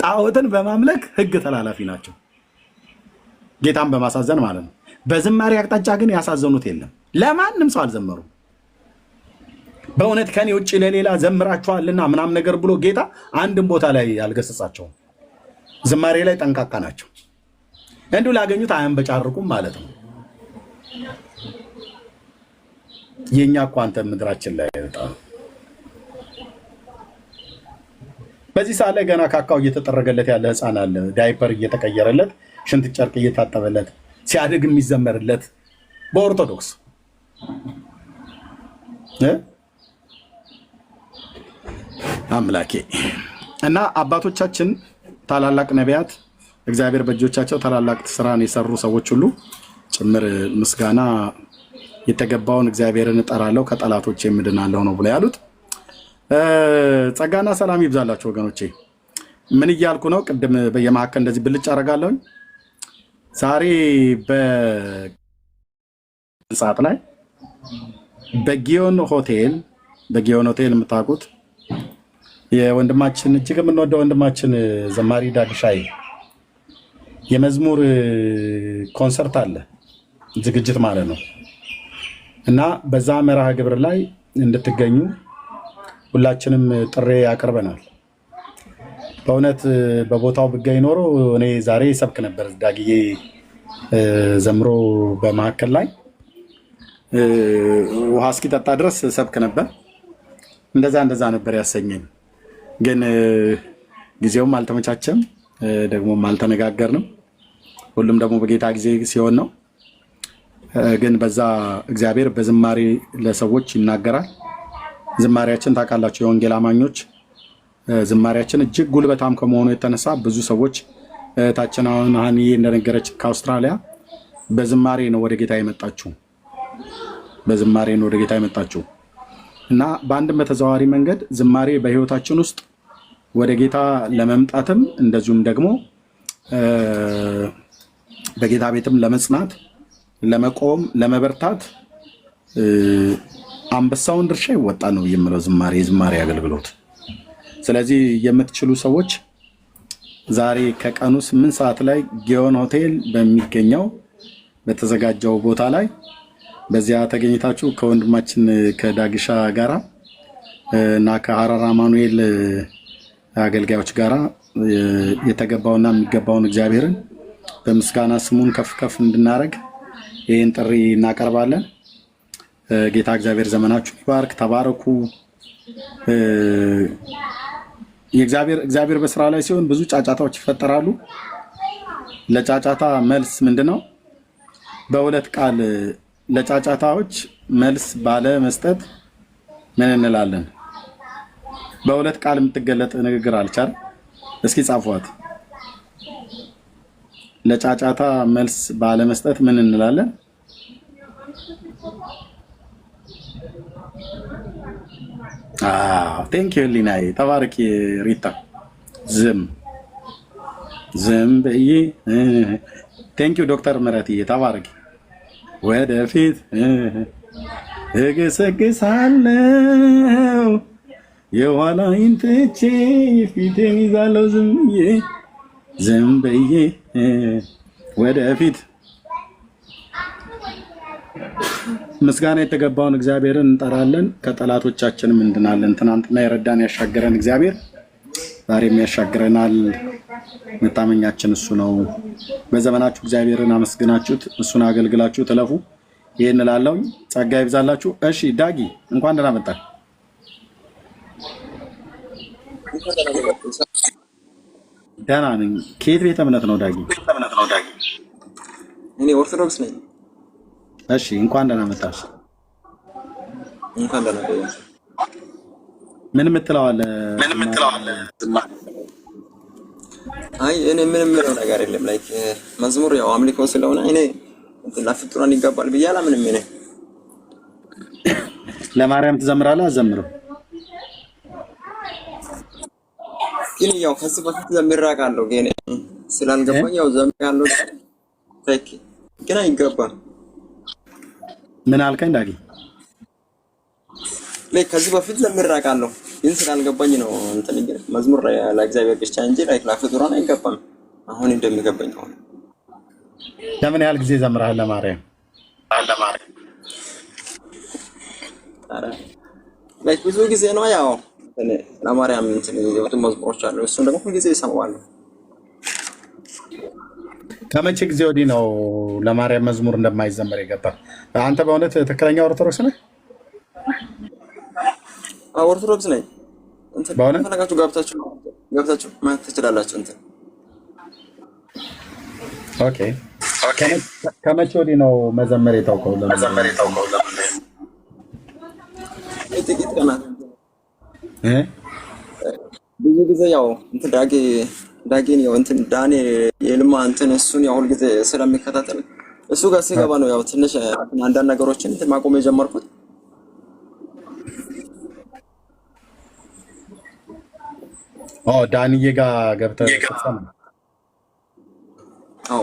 ጣዖትን በማምለክ ህግ ተላላፊ ናቸው፣ ጌታን በማሳዘን ማለት ነው። በዝማሬ አቅጣጫ ግን ያሳዘኑት የለም። ለማንም ሰው አልዘመሩም። በእውነት ከኔ ውጭ ለሌላ ዘምራችኋልና ምናምን ነገር ብሎ ጌታ አንድም ቦታ ላይ አልገሰጻቸውም። ዝማሬ ላይ ጠንቃቃ ናቸው። እንዲሁ ላገኙት አያንበጫርቁም ማለት ነው። የኛ እኮ አንተ ምድራችን ላይ በጣም በዚህ ሰዓት ላይ ገና ካካው እየተጠረገለት ያለ ህፃን አለ። ዳይፐር እየተቀየረለት፣ ሽንት ጨርቅ እየታጠበለት፣ ሲያድግ የሚዘመርለት በኦርቶዶክስ አምላኬ እና አባቶቻችን ታላላቅ ነቢያት እግዚአብሔር በእጆቻቸው ታላላቅ ስራን የሰሩ ሰዎች ሁሉ ጭምር ምስጋና የተገባውን እግዚአብሔርን እጠራለሁ ከጠላቶቼ እምድናለሁ ነው ብለው ያሉት። ጸጋና ሰላም ይብዛላችሁ ወገኖቼ። ምን እያልኩ ነው? ቅድም በየመሀከል እንደዚህ ብልጭ አደርጋለሁኝ። ዛሬ በሰዓት ላይ በጊዮን ሆቴል የምታውቁት የወንድማችን እጅግ የምንወደው ወንድማችን ዘማሪ ዳግሻይ የመዝሙር ኮንሰርት አለ፣ ዝግጅት ማለት ነው። እና በዛ መርሃ ግብር ላይ እንድትገኙ ሁላችንም ጥሪ ያቀርበናል። በእውነት በቦታው ብገኝ ኖሮ እኔ ዛሬ ሰብክ ነበር። ዳግዬ ዘምሮ በመሀከል ላይ ውሃ እስኪጠጣ ድረስ ሰብክ ነበር። እንደዛ ነበር ያሰኘኝ። ግን ጊዜውም አልተመቻቸም፣ ደግሞም አልተነጋገርንም። ሁሉም ደግሞ በጌታ ጊዜ ሲሆን ነው። ግን በዛ እግዚአብሔር በዝማሬ ለሰዎች ይናገራል። ዝማሬያችን ታውቃላችሁ፣ የወንጌል አማኞች ዝማሬያችን እጅግ ጉልበታም ከመሆኑ የተነሳ ብዙ ሰዎች እህታችን አሁን ሀኒዬ እንደነገረች ከአውስትራሊያ በዝማሬ ነው ወደ ጌታ የመጣችው እና በአንድም በተዘዋዋሪ መንገድ ዝማሬ በህይወታችን ውስጥ ወደ ጌታ ለመምጣትም እንደዚሁም ደግሞ በጌታ ቤትም ለመጽናት፣ ለመቆም፣ ለመበርታት አንበሳውን ድርሻ ይወጣ ነው የምለው ዝማሬ አገልግሎት። ስለዚህ የምትችሉ ሰዎች ዛሬ ከቀኑ 8 ሰዓት ላይ ጊዮን ሆቴል በሚገኘው በተዘጋጀው ቦታ ላይ በዚያ ተገኝታችሁ ከወንድማችን ከዳግሻ ጋራ እና ከሐራራ ማኑኤል አገልጋዮች ጋራ የተገባውና የሚገባውን እግዚአብሔርን በምስጋና ስሙን ከፍ እንድናረግ ይህን ጥሪ እናቀርባለን። ጌታ እግዚአብሔር ዘመናችሁ ይባርክ። ተባረኩ። እግዚአብሔር በስራ ላይ ሲሆን ብዙ ጫጫታዎች ይፈጠራሉ። ለጫጫታ መልስ ምንድነው? በሁለት ቃል ለጫጫታዎች መልስ ባለ መስጠት ምን እንላለን? በሁለት ቃል የምትገለጥ ንግግር አልቻል። እስኪ ጻፏት። ለጫጫታ መልስ ባለ መስጠት ምን እንላለን? ቴንክ ዩ ሊናይ ተባረኪ። ሪታ ዝም በይ። ቴንክ ዩ ዶክተር ምረትዬ ተባረኪ። ወደፊት እገሰግሳለሁ የኋላዬን ትቼ ፊቴን ይዛለሁ ዝም በይ ወደፊት። ምስጋና የተገባውን እግዚአብሔርን እንጠራለን፣ ከጠላቶቻችንም እንድናለን። ትናንትና የረዳን ያሻገረን እግዚአብሔር ዛሬም ያሻግረናል። መታመኛችን እሱ ነው። በዘመናችሁ እግዚአብሔርን አመስግናችሁት እሱን አገልግላችሁ ትለፉ። ይሄን እላለሁ። ጸጋ ይብዛላችሁ። እሺ ዳጊ እንኳን ደህና መጣህ። ደህና ነኝ። ከየት ቤተ እምነት ነው ዳጊ? እኔ ኦርቶዶክስ ነኝ። እሺ እንኳን ደህና መጣህ። እንኳን ደህና ቆየህ። ምን የምትለዋለህ? አይ እኔ ምንም የምለው ነገር የለም። ላይክ መዝሙር ያው አምልኮ ስለሆነ እኔ ለፍጡራን ይገባል ብዬ አላምንም። እኔ ለማርያም ትዘምራለህ? አዘምርም። ግን ያው ከዚህ በፊት ዘምራቃለሁ ግን ስላልገባኝ ያው ዘምራለሁ ታኪ ግን አይገባም። ምን አልከኝ ዳጊ? ከዚህ በፊት ዘምራቃለሁ ግን ስላልገባኝ ነው እንትን እንግዲህ መዝሙር ለእግዚአብሔር ብቻ እንጂ ለፍጡራን አይገባም። አሁን እንደሚገባኝ ነው። ለምን ያህል ጊዜ ዘምራሃል ለማርያም? ብዙ ጊዜ ነው ያው ለማርያም እንትን የወጡ መዝሙሮች አሉ። እሱን ደግሞ ሁልጊዜ እሰማዋለሁ። ከመቼ ጊዜ ወዲህ ነው ለማርያም መዝሙር እንደማይዘመር የገባህ? አንተ በእውነት ትክክለኛ ኦርቶዶክስ ነህ? ኦርቶዶክስ ነኝ። እንትን ፈለጋችሁ ገብታችሁ ማለት ትችላላችሁ። እንትን ኦኬ። ከመቼ ወዲህ ነው መዘመር የታውቀው? ጥቂት ቀናት ብዙ ጊዜ ያው እንትን ዳጌን ያው እንትን ዳኔ የልማ እንትን እሱን ያው ሁልጊዜ ስለሚከታተል እሱ ጋር ሲገባ ነው ያው ትንሽ አንዳንድ ነገሮችን እንትን ማቆም የጀመርኩት። ዳንዬ ጋር ገብተህ ተሰማ?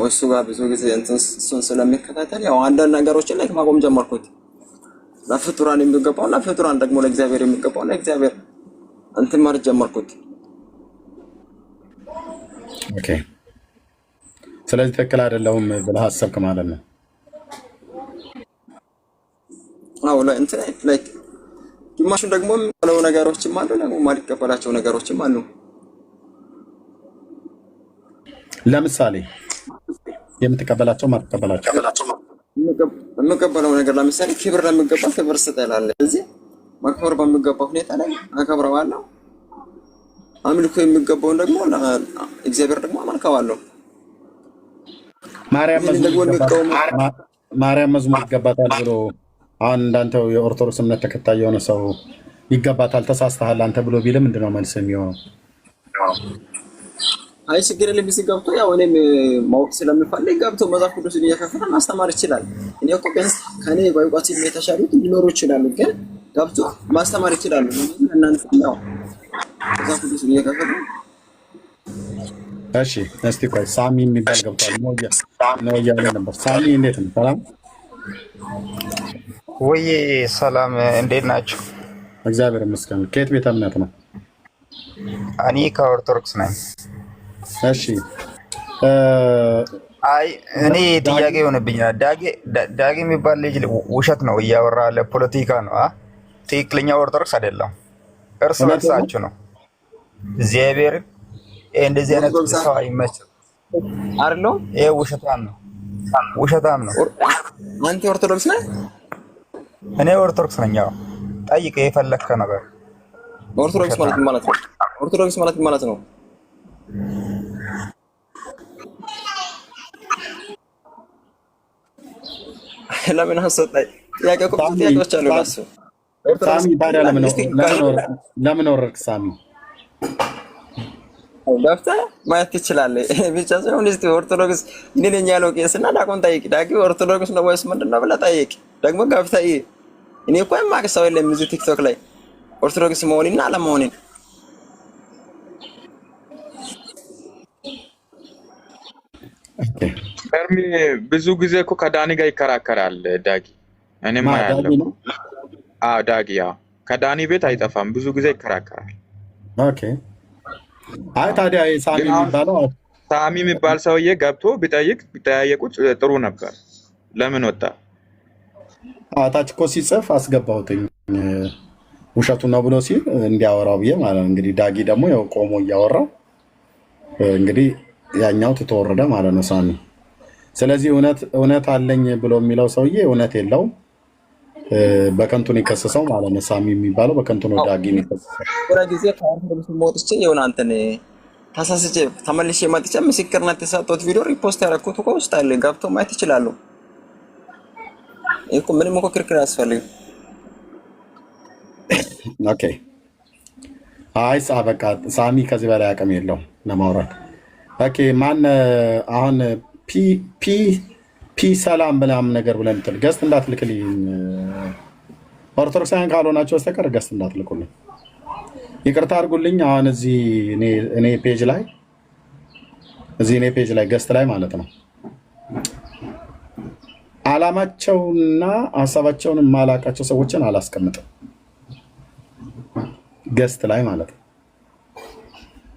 እሱ ጋር ብዙ ጊዜ እንትን እሱን ስለሚከታተል ያው አንዳንድ ነገሮችን ላይ ማቆም ጀመርኩት። ለፍጡራን የሚገባው ለፍጡራን ደግሞ ለእግዚአብሔር የሚገባው ለእግዚአብሔር እንትን ማለት ጀመርኩት። ኦኬ። ስለዚህ ትክክል አይደለሁም ብለህ አሰብክ ማለት ነው? እንትን ላይክ ግማሹን ደግሞ የሚባለው ነገሮችም አሉ፣ ደግሞ የማልቀበላቸው ነገሮችም አሉ። ለምሳሌ የምትቀበላቸው ማትቀበላቸው? የምቀበለው ነገር ለምሳሌ ክብር ለሚገባ ክብር ስጠላለሁ። ስለዚህ ማክበር በሚገባ ሁኔታ ላይ አከብረዋለሁ። አምልኮ የሚገባውን ደግሞ እግዚአብሔር ደግሞ አመልከዋለሁ። ማርያም መዝሙር ይገባታል ብሎ አሁን እንዳንተው የኦርቶዶክስ እምነት ተከታይ የሆነ ሰው ይገባታል ተሳስተሃል አንተ ብሎ ቢልም ምንድነው መልስ የሚሆነው? አይ ችግር የለም ገብቶ ያው እኔም ማወቅ ስለምፈልግ ገብቶ መጽሐፍ ቅዱስን እየከፈተ ማስተማር ይችላል። እኔ እኮ ቢያንስ ከኔ በእውቀት የተሻሉት ሊኖሩ ይችላሉ፣ ግን ገብቶ ማስተማር ይችላሉ። እናንተ ያው መጽሐፍ ቅዱስን እየከፈተ እሺ። እስቲ ቆይ ሳሚ የሚባል ገብቷል ነው እያለ ነበር። ሳሚ እንዴት ነው? ሰላም ወይ? ሰላም እንዴት ናችሁ? እግዚአብሔር ይመስገን። ከየት ቤተ እምነት ነው? እኔ ከኦርቶዶክስ ነኝ። እሺ። አይ እኔ ጥያቄ የሆነብኛል። ዳጌ የሚባል ልጅ ውሸት ነው እያወራ ለፖለቲካ ነው። ትክክለኛ ኦርቶዶክስ አይደለም። እርስ በርሳችሁ ነው። እግዚአብሔር እንደዚህ አይነት ሰው አይመችም አይደለም። ይሄ ውሸታም ነው። አንተ ኦርቶዶክስ ነህ? እኔ ኦርቶዶክስ ነኝ። ያው ጠይቅ የፈለከ ነገር። ኦርቶዶክስ ማለት ነው? ኦርቶዶክስ ማለት ነው ለምን አሰጣይ ጥያቄ እኮ ጥያቄዎች አሉ። ራሱ ሳሚ ባዳ ለምን ወረድክ? ሳሚ ገብተህ ማየት ትችላለህ። ብቻ ሳይሆን እስቲ ኦርቶዶክስ እኔ ነኝ ያለው ቄስና ዳቆን ጠይቅ። ዳጊ ኦርቶዶክስ ነው ወይስ ምንድነው ብለህ ጠይቅ። ደግሞ ገብተህ እኔ እኮ የማውቅ ሰው የለም እዚህ ቲክቶክ ላይ ኦርቶዶክስ መሆንና አለመሆንን። ኤርሚ ብዙ ጊዜ እኮ ከዳኒ ጋር ይከራከራል ዳጊ። እኔማ ያለው ዳጊ ከዳኒ ቤት አይጠፋም፣ ብዙ ጊዜ ይከራከራል። ኦኬ። አይ ታዲያ ሳሚ የሚባል ሰውዬ ገብቶ ቢጠያየቁት ጥሩ ነበር። ለምን ወጣ? ታች እኮ ሲጽፍ አስገባሁትኝ ውሸቱን ነው ብሎ ሲል እንዲያወራው ብዬ ማለት ነው። እንግዲህ ዳጊ ደግሞ ያው ቆሞ እያወራው እንግዲህ ያኛው ተወረደ ማለት ነው ሳሚ። ስለዚህ እውነት አለኝ ብሎ የሚለው ሰውዬ እውነት የለውም፣ በከንቱ ነው የከሰሰው ማለት ነው። ሳሚ የሚባለው በከንቱ ነው ዳጊ ነው የከሰሰው። ወራ ጊዜ ከኦርቶዶክስ ሞጥቼ የሆነ አንተን ተሳስቼ ተመልሼ መጥቼ ምስክርነት የሰጠሁት ቪዲዮ ሪፖስት ያደረኩት እኮ ውስጥ አለ፣ ገብቶ ማየት ይችላሉ። እኮ ምንም እኮ ክርክር አያስፈልግም። ኦኬ። አይ በቃ ሳሚ ከዚህ በላይ አቅም የለውም ለማውራት። ኦኬ። ማን አሁን ፒ ሰላም ምናምን ነገር ብለን እንትን ገስት እንዳትልክልኝ፣ ኦርቶዶክሳውያን ካልሆናቸው በስተቀር ገስት እንዳትልኩልኝ። ይቅርታ አድርጉልኝ። አሁን እኔ ፔጅ ላይ ገስት ላይ ማለት ነው አላማቸውና ሀሳባቸውን የማላቃቸው ሰዎችን አላስቀምጥም ገስት ላይ ማለት ነው።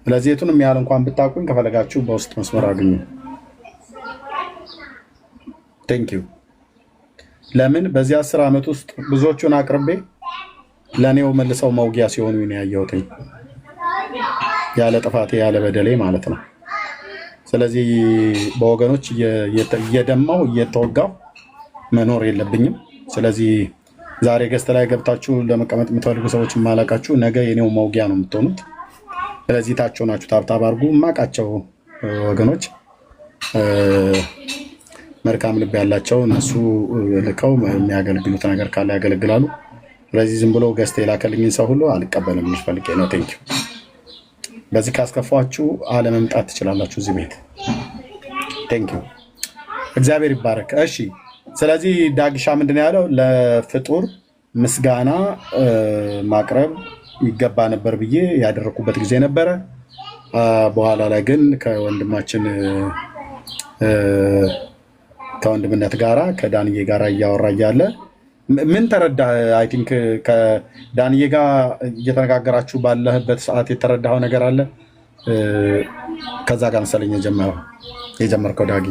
ስለዚህ የቱንም ያህል እንኳን ብታቁኝ ከፈለጋችሁ በውስጥ መስመር አግኙ። ቴንኪዩ። ለምን በዚህ 10 ዓመት ውስጥ ብዙዎቹን አቅርቤ ለእኔው መልሰው መውጊያ ሲሆኑ ነው ያየሁት፣ ያለ ጥፋቴ ያለ በደሌ ማለት ነው። ስለዚህ በወገኖች እየደማው እየተወጋው መኖር የለብኝም። ስለዚህ ዛሬ ገስት ላይ ገብታችሁ ለመቀመጥ የምትፈልጉ ሰዎች የማላቃችሁ ነገ የኔው መውጊያ ነው የምትሆኑት። ስለዚህ ታቸው ናችሁ። ታብታብ አድርጉ። የማውቃቸው ወገኖች መልካም ልብ ያላቸው እነሱ ልከው የሚያገለግሉት ነገር ካለ ያገለግላሉ። ስለዚህ ዝም ብሎ ገስት የላከልኝን ሰው ሁሉ አልቀበልም። ፈልጌ ነው። ቴንኪው። በዚህ ካስከፋችሁ አለመምጣት ትችላላችሁ እዚህ ቤት። ቴንኪው። እግዚአብሔር ይባረክ። እሺ፣ ስለዚህ ዳግሻ ምንድን ነው ያለው? ለፍጡር ምስጋና ማቅረብ ይገባ ነበር ብዬ ያደረኩበት ጊዜ ነበረ። በኋላ ላይ ግን ከወንድምነት ጋራ ከዳንዬ ጋራ እያወራ እያለ ምን ተረዳ? አይ ቲንክ ከዳንዬ ጋር እየተነጋገራችሁ ባለህበት ሰዓት የተረዳኸው ነገር አለ? ከዛ ጋር መሰለኝ የጀመርከው ዳጊ።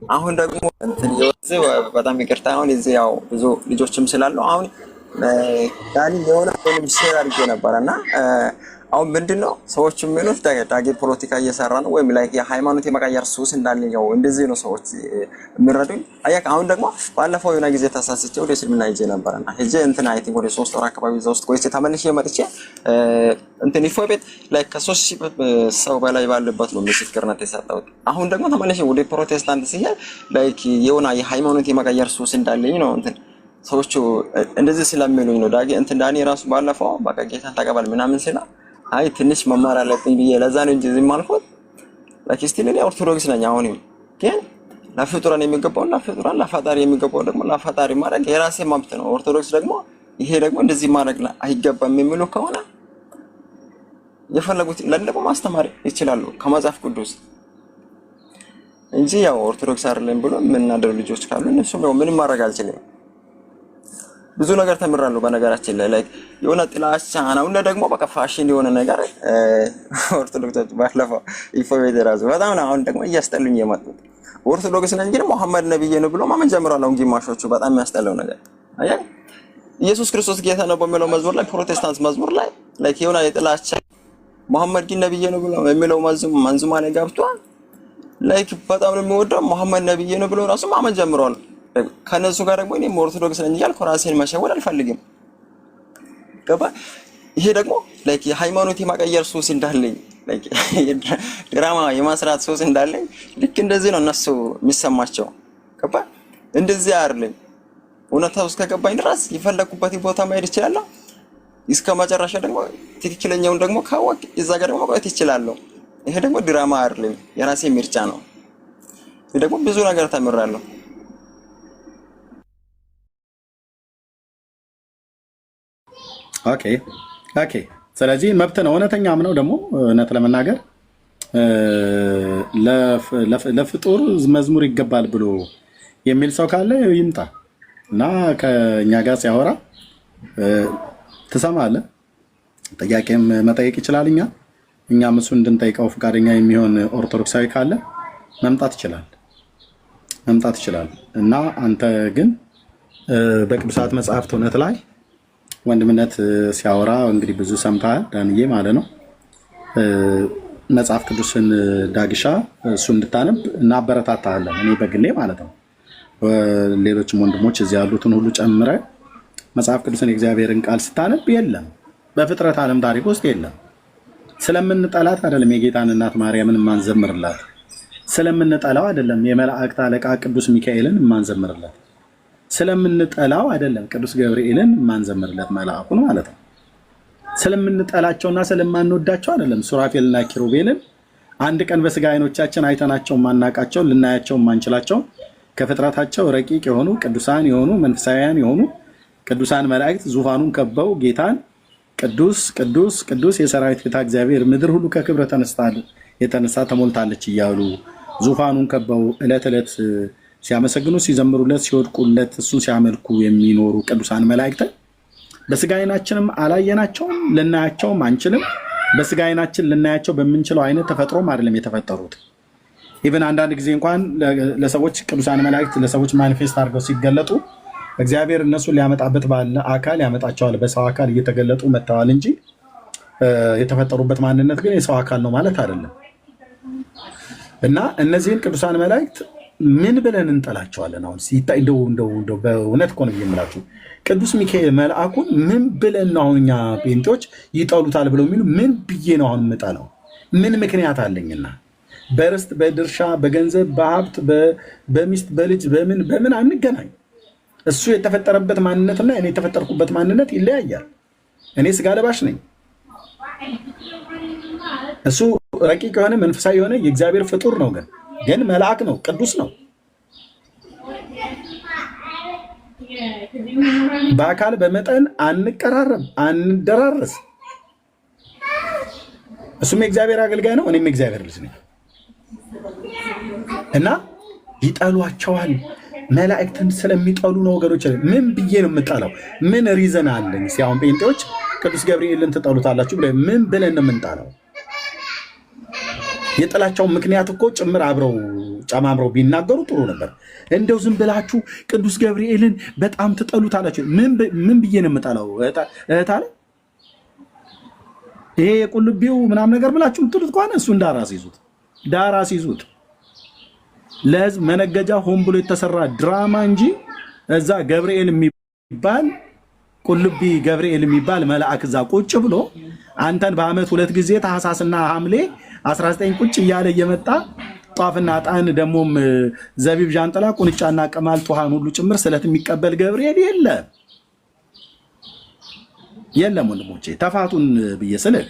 አሁን ደግሞ በጣም ይቅርታ፣ አሁን እዚህ ያው ብዙ ልጆችም ስላሉ አሁን ዳኒ የሆነ ሼር አድርጌ ነበረ እና አሁን ምንድነው ሰዎች የሚሉት ዳጊ ፖለቲካ እየሰራ ነው ወይም ላይ የሃይማኖት የመቀየር ሱስ እንዳለ ነው። እንደዚህ ነው ሰዎች የሚረዱኝ። አያክ አሁን ደግሞ ባለፈው የሆነ ጊዜ ተሳስቼ ወደ እስልምና ሄጄ ነበርና ሄጄ አይ ቲንክ ወደ 3 ወር አካባቢ እዛ ውስጥ ቆይቼ ተመልሼ መጥቼ ይፎ ቤት ላይ ከ3,000 ሰው በላይ ባለበት ነው ምስክርነት የሰጠሁት። አሁን ደግሞ ተመልሼ ወደ ፕሮቴስታንት ሲሄድ ላይክ የሆነ የሃይማኖት የመቀየር ሱስ እንዳለኝ ነው ሰዎቹ እንደዚህ ስለሚሉኝ ነው። ዳኒ ራሱ ባለፈው በቃ ጌታን ተቀበል ምናምን ሲላ አይ ትንሽ መማር አለብኝ ብዬ ለዛ ነው እንጂ ዝም አልኩት። ለክርስቲያኖ እኔ ኦርቶዶክስ ነኝ። አሁን ግን ለፍጡራን የሚገባው ለፍጡራን፣ ለፈጣሪ የሚገባው ደግሞ ለፈጣሪ ማድረግ የራሴ መብት ነው። ኦርቶዶክስ ደግሞ ይሄ ደግሞ እንደዚህ ማድረግ አይገባም የሚሉ ከሆነ የፈለጉት ለእንደሞ ማስተማር ይችላሉ ከመጽሐፍ ቅዱስ እንጂ ያው ኦርቶዶክስ አይደለም ብሎ የምናደርጉ ልጆች ካሉ እነሱ ምንም ማድረግ አልችልም። ብዙ ነገር ተምራለሁ በነገራችን ላይ ላይክ የሆነ ጥላቻ ነው እና ደግሞ በቃ ፋሽን የሆነ ነገር ኦርቶዶክሶች ባለፈው ይፈወደ ራሱ በጣም ነው። አሁን ደግሞ እያስጠሉኝ የመጡት ኦርቶዶክስ ነኝ ግን መሐመድ ነብይ ነው ብሎ ማመን ጀምሯል። አሁን ግማሾቹ በጣም የሚያስጠላው ነገር አያ ኢየሱስ ክርስቶስ ጌታ ነው በሚለው መዝሙር ላይ ፕሮቴስታንት መዝሙር ላይ ላይክ የሆነ የጥላቻ መሐመድ ግን ነብይ ነው ብሎ የሚለው መንዙማ ላይ ገብቷል። ላይክ በጣም ነው የሚወደው መሐመድ ነብይ ነው ብሎ ራሱ ማመን ጀምሯል። ከነሱ ጋር ደግሞ እኔ ኦርቶዶክስ ነኝ እያልኩ ራሴን መሸወድ አልፈልግም። ገባ? ይሄ ደግሞ ላይክ የሃይማኖት የማቀየር ሱስ እንዳለኝ ላይክ ድራማ የማስራት ሱስ እንዳለኝ ልክ እንደዚህ ነው እነሱ የሚሰማቸው። ገባ? እንደዚህ አይደለም። እውነታው እስከገባኝ ድረስ የፈለኩበት ቦታ መሄድ እችላለሁ። እስከ መጨረሻ ደግሞ ትክክለኛውን ደግሞ ካወቅ እዛ ጋር ደግሞ መቆየት እችላለሁ። ይሄ ደግሞ ድራማ አይደለም፣ የራሴ ምርጫ ነው። ይሄ ደግሞ ብዙ ነገር ተምራለሁ። ኦኬ። ስለዚህ መብት ነው። እውነተኛም ነው ደግሞ እውነት ለመናገር ለፍጡር መዝሙር ይገባል ብሎ የሚል ሰው ካለ ይምጣ እና ከእኛ ጋር ሲያወራ ትሰማለህ። ጥያቄም መጠየቅ ይችላል። እኛም እሱ እንድንጠይቀው ፈቃደኛ የሚሆን ኦርቶዶክሳዊ ካለ መምጣት ይችላል እና አንተ ግን በቅዱሳት መጽሐፍት እውነት ላይ ወንድምነት ሲያወራ እንግዲህ ብዙ ሰምተሃል ዳንዬ ማለት ነው። መጽሐፍ ቅዱስን ዳግሻ እሱ እንድታነብ እናበረታታለን። እኔ በግሌ ማለት ነው። ሌሎችም ወንድሞች እዚህ ያሉትን ሁሉ ጨምረ መጽሐፍ ቅዱስን የእግዚአብሔርን ቃል ስታነብ የለም በፍጥረት ዓለም ታሪክ ውስጥ የለም። ስለምንጠላት አይደለም የጌታን እናት ማርያምን ማንዘምርላት፣ ስለምንጠላው አይደለም የመላእክት አለቃ ቅዱስ ሚካኤልን ማንዘምርላት፣ ስለምንጠላው አይደለም ቅዱስ ገብርኤልን ማንዘምርለት መልአኩን ማለት ነው። ስለምንጠላቸውና ስለማንወዳቸው አይደለም ሱራፌልና ኪሩቤልን አንድ ቀን በስጋ አይኖቻችን አይተናቸው ማናቃቸው ልናያቸው ማንችላቸው ከፍጥረታቸው ረቂቅ የሆኑ ቅዱሳን የሆኑ መንፈሳውያን የሆኑ ቅዱሳን መላእክት ዙፋኑን ከበው ጌታን ቅዱስ ቅዱስ ቅዱስ የሰራዊት ጌታ እግዚአብሔር ምድር ሁሉ ከክብረ የተነሳ ተሞልታለች እያሉ ዙፋኑን ከበው ዕለት ዕለት ሲያመሰግኑ ሲዘምሩለት ሲወድቁለት እሱን ሲያመልኩ የሚኖሩ ቅዱሳን መላእክት በስጋ ዓይናችንም አላየናቸውም ልናያቸውም አንችልም። በስጋ ዓይናችን ልናያቸው በምንችለው አይነት ተፈጥሮም አይደለም የተፈጠሩት። ኢቭን አንዳንድ ጊዜ እንኳን ለሰዎች ቅዱሳን መላእክት ለሰዎች ማኒፌስት አድርገው ሲገለጡ እግዚአብሔር እነሱን ሊያመጣበት ባለ አካል ያመጣቸዋል። በሰው አካል እየተገለጡ መጥተዋል እንጂ የተፈጠሩበት ማንነት ግን የሰው አካል ነው ማለት አይደለም። እና እነዚህን ቅዱሳን መላእክት ምን ብለን እንጠላቸዋለን? አሁን ሲታይ እንደው በእውነት እኮ ነው የምላችሁ ቅዱስ ሚካኤል መልአኩን ምን ብለን ነው አሁን እኛ ጴንጤዎች ይጠሉታል ብለው የሚሉ ምን ብዬ ነው አሁን የምጠላው? ምን ምክንያት አለኝና? በርስት በድርሻ በገንዘብ በሀብት በሚስት በልጅ በምን አንገናኝ። እሱ የተፈጠረበት ማንነትና እኔ የተፈጠርኩበት ማንነት ይለያያል። እኔ ስጋ ለባሽ ነኝ። እሱ ረቂቅ የሆነ መንፈሳዊ የሆነ የእግዚአብሔር ፍጡር ነው። ግን መልአክ ነው፣ ቅዱስ ነው። በአካል በመጠን አንቀራረብ፣ አንደራረስ። እሱም የእግዚአብሔር አገልጋይ ነው፣ እኔም የእግዚአብሔር ልጅ ነኝ። እና ይጠሏቸዋል። መላእክትን ስለሚጠሉ ነው ወገኖች። ምን ብዬ ነው የምጠላው? ምን ሪዘን አለኝ? ሲያሁን ጴንጤዎች ቅዱስ ገብርኤልን ትጠሉታላችሁ ብለ ምን ብለን ነው የምንጠላው? የጥላቻው ምክንያት እኮ ጭምር አብረው ጨማምረው ቢናገሩ ጥሩ ነበር። እንደው ዝም ብላችሁ ቅዱስ ገብርኤልን በጣም ትጠሉታላችሁ። ምን ብዬ ነው የምጠላው? እህት አለ ይሄ የቁልቢው ምናምን ነገር ብላችሁ የምትሉት ከሆነ እሱ ዳራስ ይዙት። ለህዝብ መነገጃ ሆን ብሎ የተሰራ ድራማ እንጂ እዛ ገብርኤል የሚባል ቁልቢ ገብርኤል የሚባል መልአክ እዛ ቁጭ ብሎ አንተን በአመት 2 ጊዜ ታህሳስና ሐምሌ 19 ቁጭ እያለ እየመጣ ጧፍና ዕጣን ደግሞም ዘቢብ ዣንጥላ ቁንጫና ቅማል ቱሃን ሁሉ ጭምር ስለት የሚቀበል ገብርኤል የለም። ወንድሞቼ ተፋቱን ብዬ ስልህ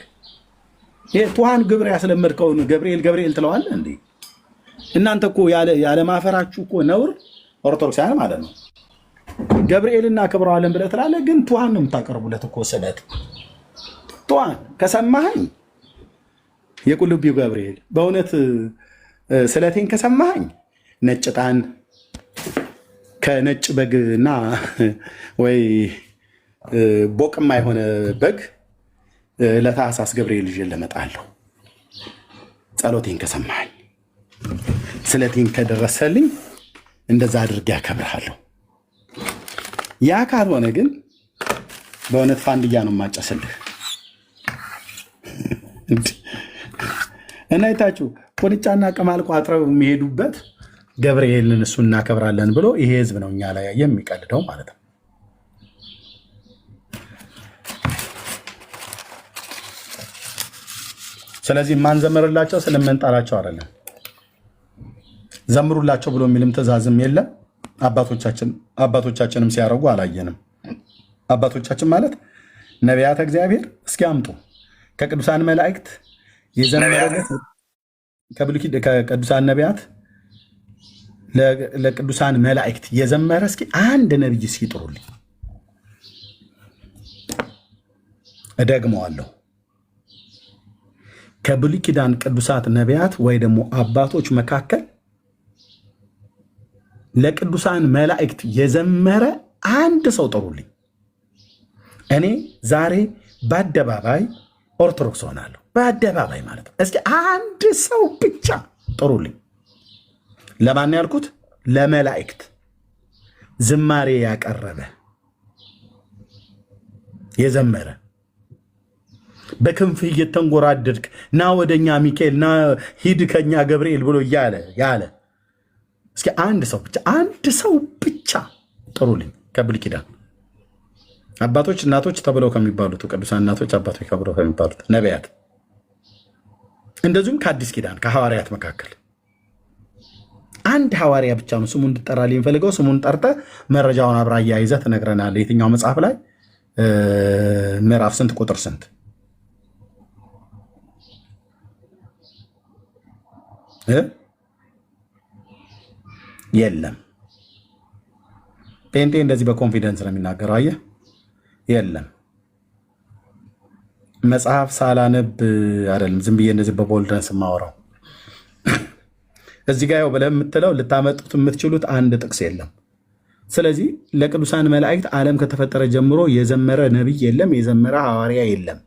ይሄ ቱሃን ግብር ያስለመድከውን ገብርኤል ትለዋለህ እንዴ? እናንተ እኮ ያለ ማፈራችሁ እኮ ነውር ኦርቶዶክሳውያን ማለት ነው። ገብርኤልና ክብረዋለን ብለህ ትላለህ፣ ግን ቱሃን ነው የምታቀርቡለት እኮ ስለት። ቱሃን ከሰማኸኝ የቁልቢው ገብርኤል በእውነት ስለቴን ከሰማኸኝ ነጭ ዕጣን ከነጭ በግና ወይ ቦቅማ የሆነ በግ ለታህሳስ ገብርኤል ይዤ እመጣለሁ። ጸሎቴን ከሰማኸኝ ስለቴን ከደረሰልኝ እንደዛ አድርጌ ያከብርሃለሁ። ያ ካልሆነ ግን በእውነት ፋንድያ ነው የማጨስልህ። እና አይታችሁ ቁንጫና ቅማል ቋጥረው የሚሄዱበት ገብርኤልን እሱ እናከብራለን ብሎ ይሄ ህዝብ ነው እኛ ላይ የሚቀልደው ማለት ነው። ስለዚህ ማንዘምርላቸው ስለምንጠራቸው አይደለም። ዘምሩላቸው ብሎ የሚልም ትእዛዝም የለም። አባቶቻችንም ሲያደርጉ አላየንም። አባቶቻችን ማለት ነቢያተ እግዚአብሔር እስኪ አምጡ ከቅዱሳን መላእክት የዘመረለት ከቅዱሳን ነቢያት ለቅዱሳን መላእክት የዘመረ እስኪ አንድ ነብይ እስኪ ጥሩልኝ። እደግመዋለሁ። ከብሉይ ኪዳን ቅዱሳት ነቢያት ወይ ደግሞ አባቶች መካከል ለቅዱሳን መላእክት የዘመረ አንድ ሰው ጥሩልኝ። እኔ ዛሬ በአደባባይ ኦርቶዶክስ ሆናለሁ። በአደባባይ ማለት ነው። እስኪ አንድ ሰው ብቻ ጥሩልኝ። ለማን ያልኩት? ለመላእክት ዝማሬ ያቀረበ የዘመረ በክንፍ እየተንጎራደድክ ና ወደኛ ሚካኤል ና ሂድ ከኛ ገብርኤል ብሎ ያለ እስኪ አንድ ሰው ብቻ ጥሩልኝ። ከብሉይ ኪዳን አባቶች እናቶች ተብለው ከሚባሉት ቅዱሳን እናቶች አባቶች ተብለው ከሚባሉት ነቢያት እንደዚሁም ከአዲስ ኪዳን ከሐዋርያት መካከል አንድ ሐዋርያ ብቻ ነው ስሙን እንድጠራልኝ የሚፈልገው። ስሙን ጠርተ መረጃውን አብራ አያይዘህ ትነግረናለህ። የትኛው መጽሐፍ ላይ ምዕራፍ ስንት ቁጥር ስንት? የለም ጴንጤ እንደዚህ በኮንፊደንስ ነው የሚናገረው። አየህ፣ የለም መጽሐፍ ሳላነብ አይደለም ዝም ብዬ እንደዚህ በቦልደንስ የማወራው። እዚህ ጋር ያው ብለህ የምትለው ልታመጡት የምትችሉት አንድ ጥቅስ የለም። ስለዚህ ለቅዱሳን መላእክት ዓለም ከተፈጠረ ጀምሮ የዘመረ ነቢይ የለም፣ የዘመረ ሐዋርያ የለም፣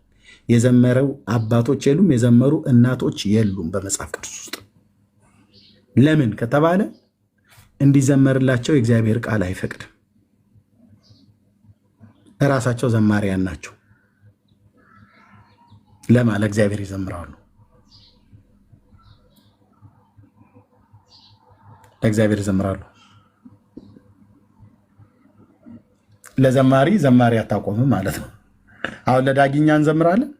የዘመረው አባቶች የሉም፣ የዘመሩ እናቶች የሉም በመጽሐፍ ቅዱስ ውስጥ። ለምን ከተባለ እንዲዘመርላቸው የእግዚአብሔር ቃል አይፈቅድም። እራሳቸው ዘማሪያን ናቸው። ለማ ለእግዚአብሔር ይዘምራሉ። ለእግዚአብሔር ይዘምራሉ። ለዘማሪ ዘማሪ አታቆምም ማለት ነው። አሁን ለዳጊኛ እንዘምራለን።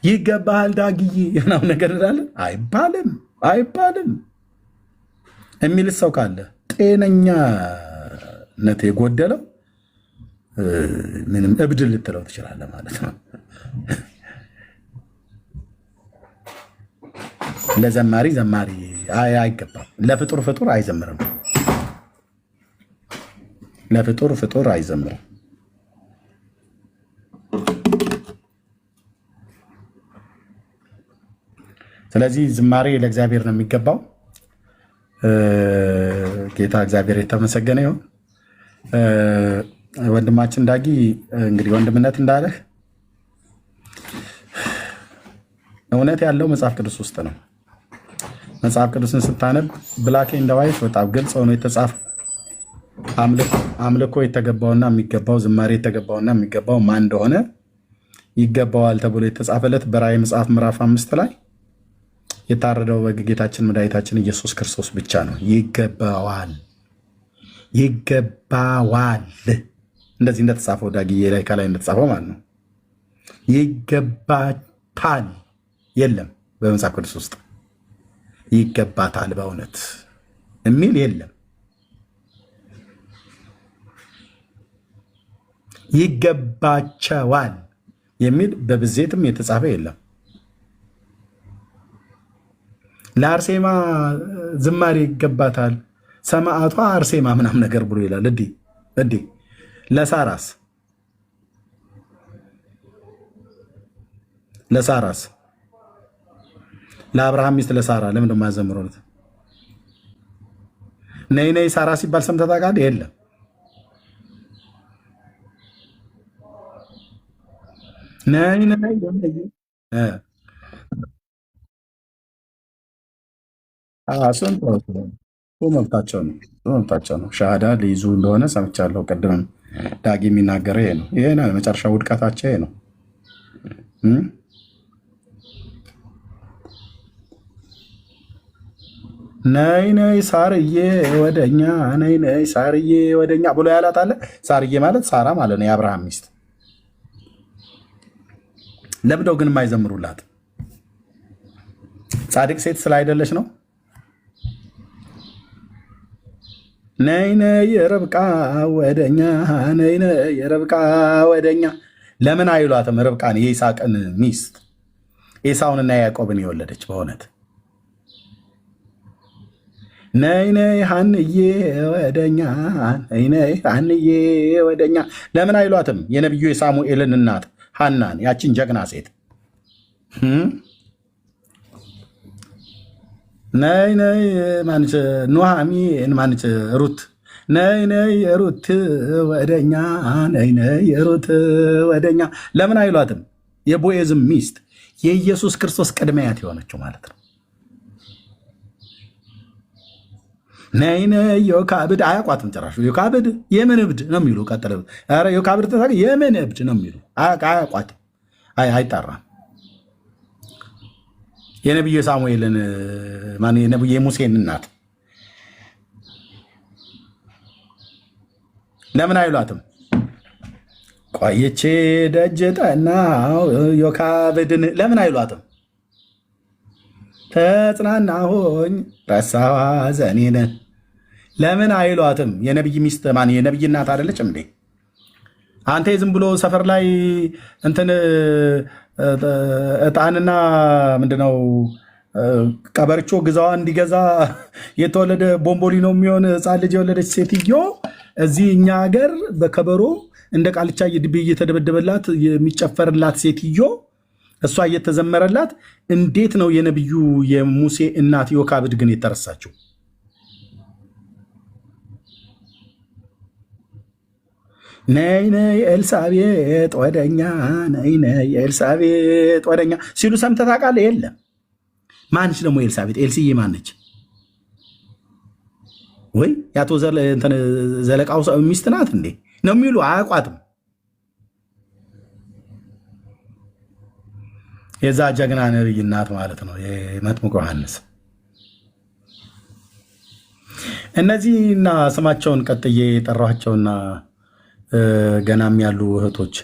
ይገባሃል ዳጊዬ ምናምን ነገር እንላለን። አይባልም አይባልም የሚል ሰው ካለ ጤነኛነት የጎደለው ምንም እብድ ልትለው ትችላለህ ማለት ነው። ለዘማሪ ዘማሪ አይገባም። ለፍጡር ፍጡር አይዘምርም። ለፍጡር ፍጡር አይዘምርም። ስለዚህ ዝማሬ ለእግዚአብሔር ነው የሚገባው። ጌታ እግዚአብሔር የተመሰገነ ይሁን። ወንድማችን ዳጊ እንግዲህ ወንድምነት እንዳለህ እውነት ያለው መጽሐፍ ቅዱስ ውስጥ ነው። መጽሐፍ ቅዱስን ስታነብ ብላክ ኤንድ ዋይት በጣም ግልጽ ሆኖ የተጻፈ አምልኮ የተገባውና የሚገባው ዝማሬ የተገባውና የሚገባው ማን እንደሆነ ይገባዋል ተብሎ የተጻፈለት በራእይ መጽሐፍ ምዕራፍ 5 ላይ የታረደው በግ ጌታችን መድኃኒታችን ኢየሱስ ክርስቶስ ብቻ ነው። ይገባዋል ይገባዋል፣ እንደዚህ እንደተጻፈው ዳጊዬ ላይ ከላይ እንደተጻፈው ማለት ነው። ይገባታል የለም በመጽሐፍ ቅዱስ ውስጥ ይገባታል በእውነት የሚል የለም። ይገባቸዋል የሚል በብዜትም የተጻፈ የለም። ለአርሴማ ዝማሬ ይገባታል ሰማዕቷ አርሴማ ምናምን ነገር ብሎ ይላል። እንዲህ ለሳራስ ለአብርሃም ሚስት ለሳራ ለምን ደሞ ያዘምሩት? ነይ ነይ ሳራ ሲባል ሰምተህ ታውቃለህ? የለም። ነይ ነይ መብታቸው ነው። ሻሃዳ ሊይዙ እንደሆነ ሰምቻለሁ። ቅድምም ዳጊ የሚናገረው ይሄ ነው። ይሄ ነው የመጨረሻ ውድቀታቸው ይሄ ነው። ነይ ነይ ሳርዬ ወደኛ፣ ነይ ነይ ሳርዬ ወደኛ ብሎ ያላት አለ። ሳርዬ ማለት ሳራ ማለት ነው፣ የአብርሃም ሚስት። ለምደው ግን የማይዘምሩላት ጻድቅ ሴት ስላይደለች ነው። ነይ ነይ ርብቃ ወደኛ፣ ነይ ነይ ርብቃ ወደኛ ለምን አይሏትም? ርብቃን የይስሐቅን ሚስት ኤሳውንና ያዕቆብን የወለደች በእውነት ነይ ነይ ሐንዬ ወደኛ፣ ነይ ነይ ሐንዬ ወደኛ ለምን አይሏትም? የነቢዩ የሳሙኤልን እናት ሐናን ያችን ጀግና ሴት ነይ ነይ ማንች ኑሃሚን ማንች ሩት ነይ ነይ ሩት ወደኛ፣ ነይ ነይ ሩት ወደኛ ለምን አይሏትም? የቦዔዝም ሚስት የኢየሱስ ክርስቶስ ቅድሚያት የሆነችው ማለት ነው። ነይ ነይ ዮካብድ አያቋትም ጭራሽ። ዮካብድ የምን እብድ ነው የሚሉ ቀጥለ ዮካብድ የምን እብድ ነው የሚሉ አያቋትም፣ አይጠራም። የነቢዩ ሳሙኤልን የነቢዩ የሙሴን እናት ለምን አይሏትም? ቆይቼ ደጅ ጠናሁ ዮካብድን ለምን አይሏትም? ተጽናናሁኝ ረሳዋ ዘኔን ለምን አይሏትም? የነቢይ ሚስት የነቢይ እናት አይደለችም እንዴ? አንተ ዝም ብሎ ሰፈር ላይ እንትን እጣንና ምንድነው ቀበርቾ ግዛዋ እንዲገዛ የተወለደ ቦምቦሊ ነው የሚሆን ህፃን ልጅ የወለደች ሴትዮ እዚህ እኛ ሀገር በከበሮ እንደ ቃልቻ ድቤ እየተደበደበላት የሚጨፈርላት ሴትዮ እሷ እየተዘመረላት እንዴት ነው የነብዩ የሙሴ እናት ዮካብድ ግን የተረሳችው? ነይ ነይ ኤልሳቤጥ ወደኛ፣ ነይ ነይ ኤልሳቤጥ ወደኛ ሲሉ ሰምተህ ታውቃለህ? የለም። ማንች ደግሞ ኤልሳቤጥ? ኤልስዬ ማነች? ወይ የአቶ ዘለቃው ሚስት ናት እንዴ ነው የሚሉ አያውቋትም። የዛ ጀግና ነብይ እናት ማለት ነው የመጥምቁ ዮሐንስ። እነዚህና ስማቸውን ቀጥዬ የጠራኋቸውና ገናም ያሉ እህቶች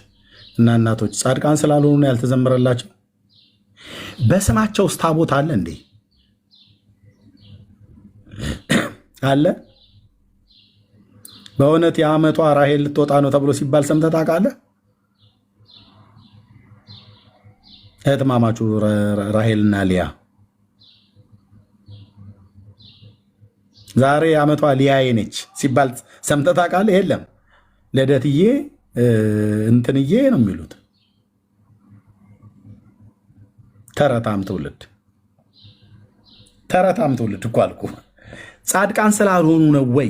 እና እናቶች ጻድቃን ስላልሆኑ ያልተዘመረላቸው በስማቸው ውስጥ ታቦት አለ እንዴ? አለ? በእውነት የዓመቷ ራሄል ልትወጣ ነው ተብሎ ሲባል ሰምተህ ታውቃለህ? እህትማማቹ ራሄልና ሊያ ዛሬ ዓመቷ ሊያዬ ነች ሲባል ሰምተህ ታውቃለህ? የለም። ልደትዬ እንትንዬ ነው የሚሉት። ተረታም ትውልድ እኮ አልኩ። ጻድቃን ስላልሆኑ ነው ወይ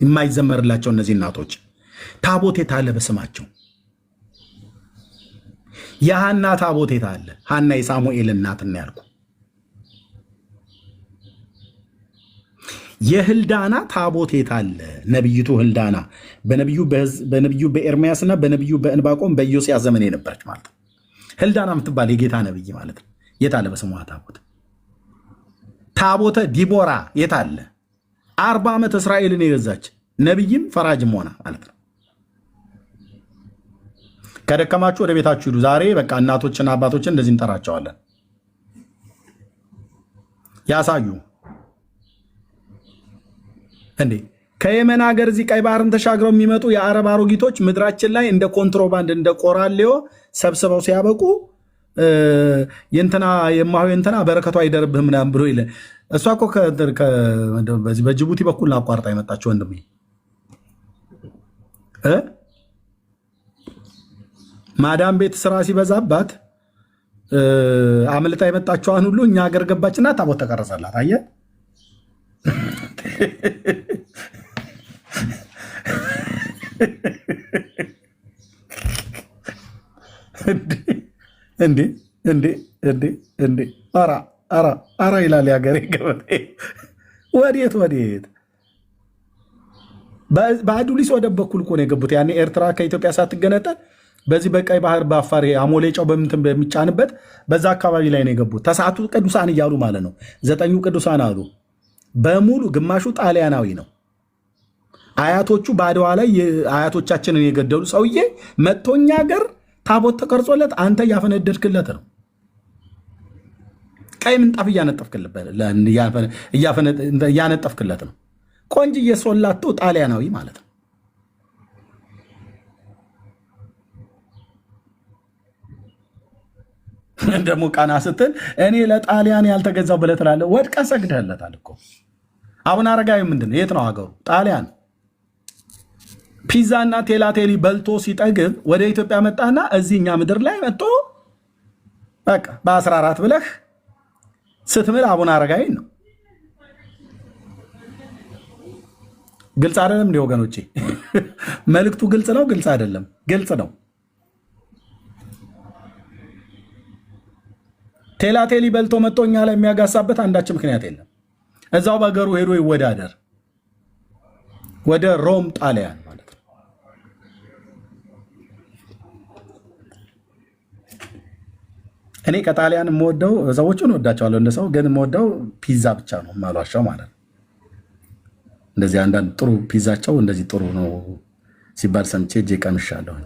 የማይዘመርላቸው እነዚህ እናቶች? ታቦት የታለ በስማቸው? የሃና ታቦት የታለ? ሃና የሳሙኤል እናትና ያልኩ። የህልዳና ታቦት የታለ? ነብይቱ ህልዳና በነብዩ በኤርሚያስና በነብዩ በእንባቆም በኢዮስያስ ዘመን የነበረች ማለት ነው። ህልዳና የምትባል የጌታ ነብይ ማለት ነው። የታለ በስሟ ታቦት? ታቦተ ዲቦራ የታለ? 40 ዓመት እስራኤልን የገዛች ነብይም ፈራጅም ሆና ማለት ነው። ከደከማችሁ ወደ ቤታችሁ ሂዱ። ዛሬ በቃ እናቶችና አባቶችን እንደዚህ እንጠራቸዋለን። ያሳዩ እንዴ ከየመን ሀገር እዚህ ቀይ ባህርን ተሻግረው የሚመጡ የአረብ አሮጊቶች ምድራችን ላይ እንደ ኮንትሮባንድ እንደ ቆራሌዮ ሰብስበው ሲያበቁ የእንትና የማሆይ እንትና በረከቷ አይደርብህ ምናምን ብሎ ይለ እሷ እኮ በጅቡቲ በኩል አቋርጣ የመጣችው ወንድሜ ማዳም ቤት ስራ ሲበዛባት አምልጣ የመጣችዋን ሁሉ እኛ ሀገር ገባችና ታቦት ተቀረጸላት። አየህ እንዴ እንዴ እንዴ እንዴ! አራ ይላል የሀገሬ ገበሬ። ወዴት በአዱሊስ ወደብ በኩል እኮ ነው የገቡት። ያኔ ኤርትራ ከኢትዮጵያ ሳትገነጠል በዚህ በቀይ ባህር በአፋር አሞሌ ጨው በምትን በሚጫንበት በዛ አካባቢ ላይ ነው የገቡት። ተስዓቱ ቅዱሳን እያሉ ማለት ነው። 9 ቅዱሳን አሉ በሙሉ። ግማሹ ጣሊያናዊ ነው። አያቶቹ በአድዋ ላይ አያቶቻችንን የገደሉ ሰውዬ መጥቶኛ ሀገር ታቦት ተቀርጾለት አንተ እያፈነደድክለት ነው። ቀይ ምንጣፍ እያነጠፍክለት ነው። ቆንጅዬ ሶላቶ ጣሊያናዊ ማለት ነው። ደግሞ ቃና ስትል እኔ ለጣሊያን ያልተገዛው ብለህ ትላለህ። ወድቀህ ሰግደህለታል እኮ። አቡነ አረጋዊ ምንድን ነው? የት ነው ሀገሩ? ጣሊያን። ፒዛና ቴላቴሊ በልቶ ሲጠግብ ወደ ኢትዮጵያ መጣና እዚህኛ ምድር ላይ መጥቶ በቃ በ14 ብለህ ስትምል አቡነ አረጋዊ ነው። ግልጽ አይደለም እንዲ ወገኖቼ? መልእክቱ ግልጽ ነው? ግልጽ አይደለም? ግልጽ ነው። ቴላቴሊ በልቶ መጥቶ እኛ ላይ የሚያጋሳበት አንዳች ምክንያት የለም። እዛው በሀገሩ ሄዶ ይወዳደር። ወደ ሮም ጣሊያን ማለት ነው። እኔ ከጣሊያን የምወደው ሰዎቹን ወዳቸዋለሁ እንደ ሰው፣ ግን የምወደው ፒዛ ብቻ ነው የማሏቸው ማለት ነው። እንደዚህ አንዳንድ ጥሩ ፒዛቸው እንደዚህ ጥሩ ነው ሲባል ሰምቼ እጄ ቀምሻለሁ።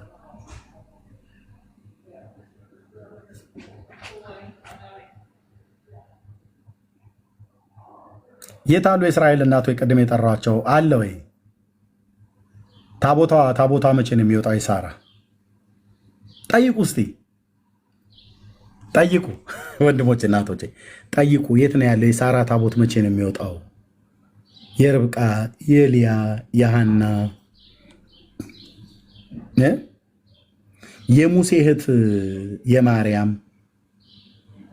የት አሉ የእስራኤል እናቶች? ቅድም የጠራቸው አለ ወይ? ታቦቷ መቼ ነው የሚወጣው? የሳራ ጠይቁ እስቲ ጠይቁ፣ ወንድሞች እናቶች ጠይቁ። የት ነው ያለው የሳራ ታቦት? መቼ ነው የሚወጣው? የርብቃ፣ የሊያ፣ የሐና፣ የሙሴ እህት የማርያም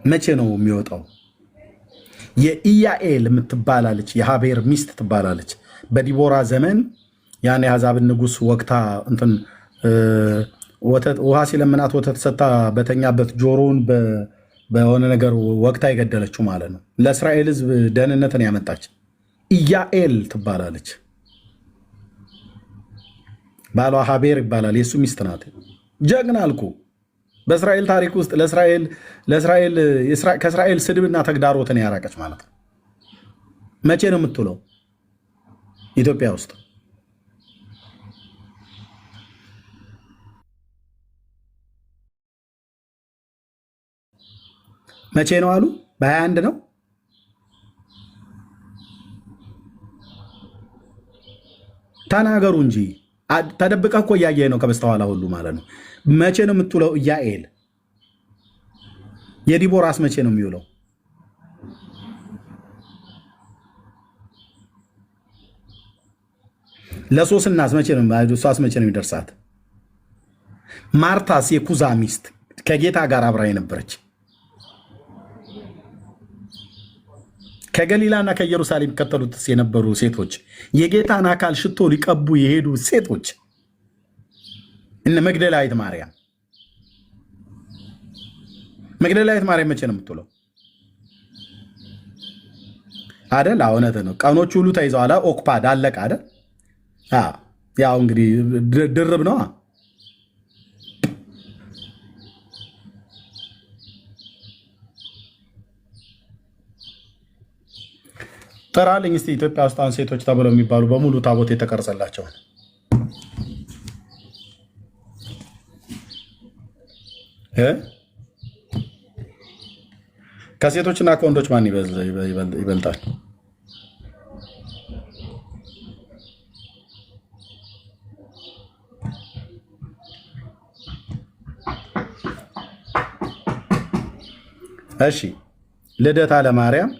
መቼ ነው የሚወጣው? የኢያኤል የምትባላለች የሃቤር ሚስት ትባላለች። በዲቦራ ዘመን ያን የአሕዛብን ንጉሥ ወቅታ እንትን ውሃ ሲለምናት ወተት ሰታ በተኛበት ጆሮውን በሆነ ነገር ወቅታ የገደለችው ማለት ነው። ለእስራኤል ሕዝብ ደህንነትን ያመጣች ኢያኤል ትባላለች። ባሏ ሃቤር ይባላል። የእሱ ሚስት ናት። ጀግና አልኩ። በእስራኤል ታሪክ ውስጥ ከእስራኤል ስድብና ተግዳሮትን ያራቀች ማለት ነው። መቼ ነው የምትውለው? ኢትዮጵያ ውስጥ መቼ ነው አሉ? በ21 ነው። ተናገሩ እንጂ ተደብቀ እኮ እያየ ነው ከበስተኋላ ሁሉ ማለት ነው። መቼ ነው የምትውለው? ኢያኤል የዲቦራስ መቼ ነው የሚውለው? ለሶስናስ መቼ ነው? እሷስ መቼ ነው የሚደርሳት? ማርታስ የኩዛ ሚስት ከጌታ ጋር አብራ የነበረች ከገሊላና ከኢየሩሳሌም ከተሉትስ የነበሩ ሴቶች የጌታን አካል ሽቶ ሊቀቡ የሄዱ ሴቶች እነ መግደላዊት ማርያም መቼ ነው የምትውለው? አደል? እውነት ነው። ቀኖች ሁሉ ተይዘዋል። ኦክፓድ አለቀ አደል? ያው እንግዲህ ድርብ ነው። ጥራልኝ እስቲ ኢትዮጵያ ውስጥ አሁን ሴቶች ተብለው የሚባሉ በሙሉ ታቦት የተቀረጸላቸው ከሴቶችና ከወንዶች ማን ይበልጣል? እሺ ልደታ ለማርያም፣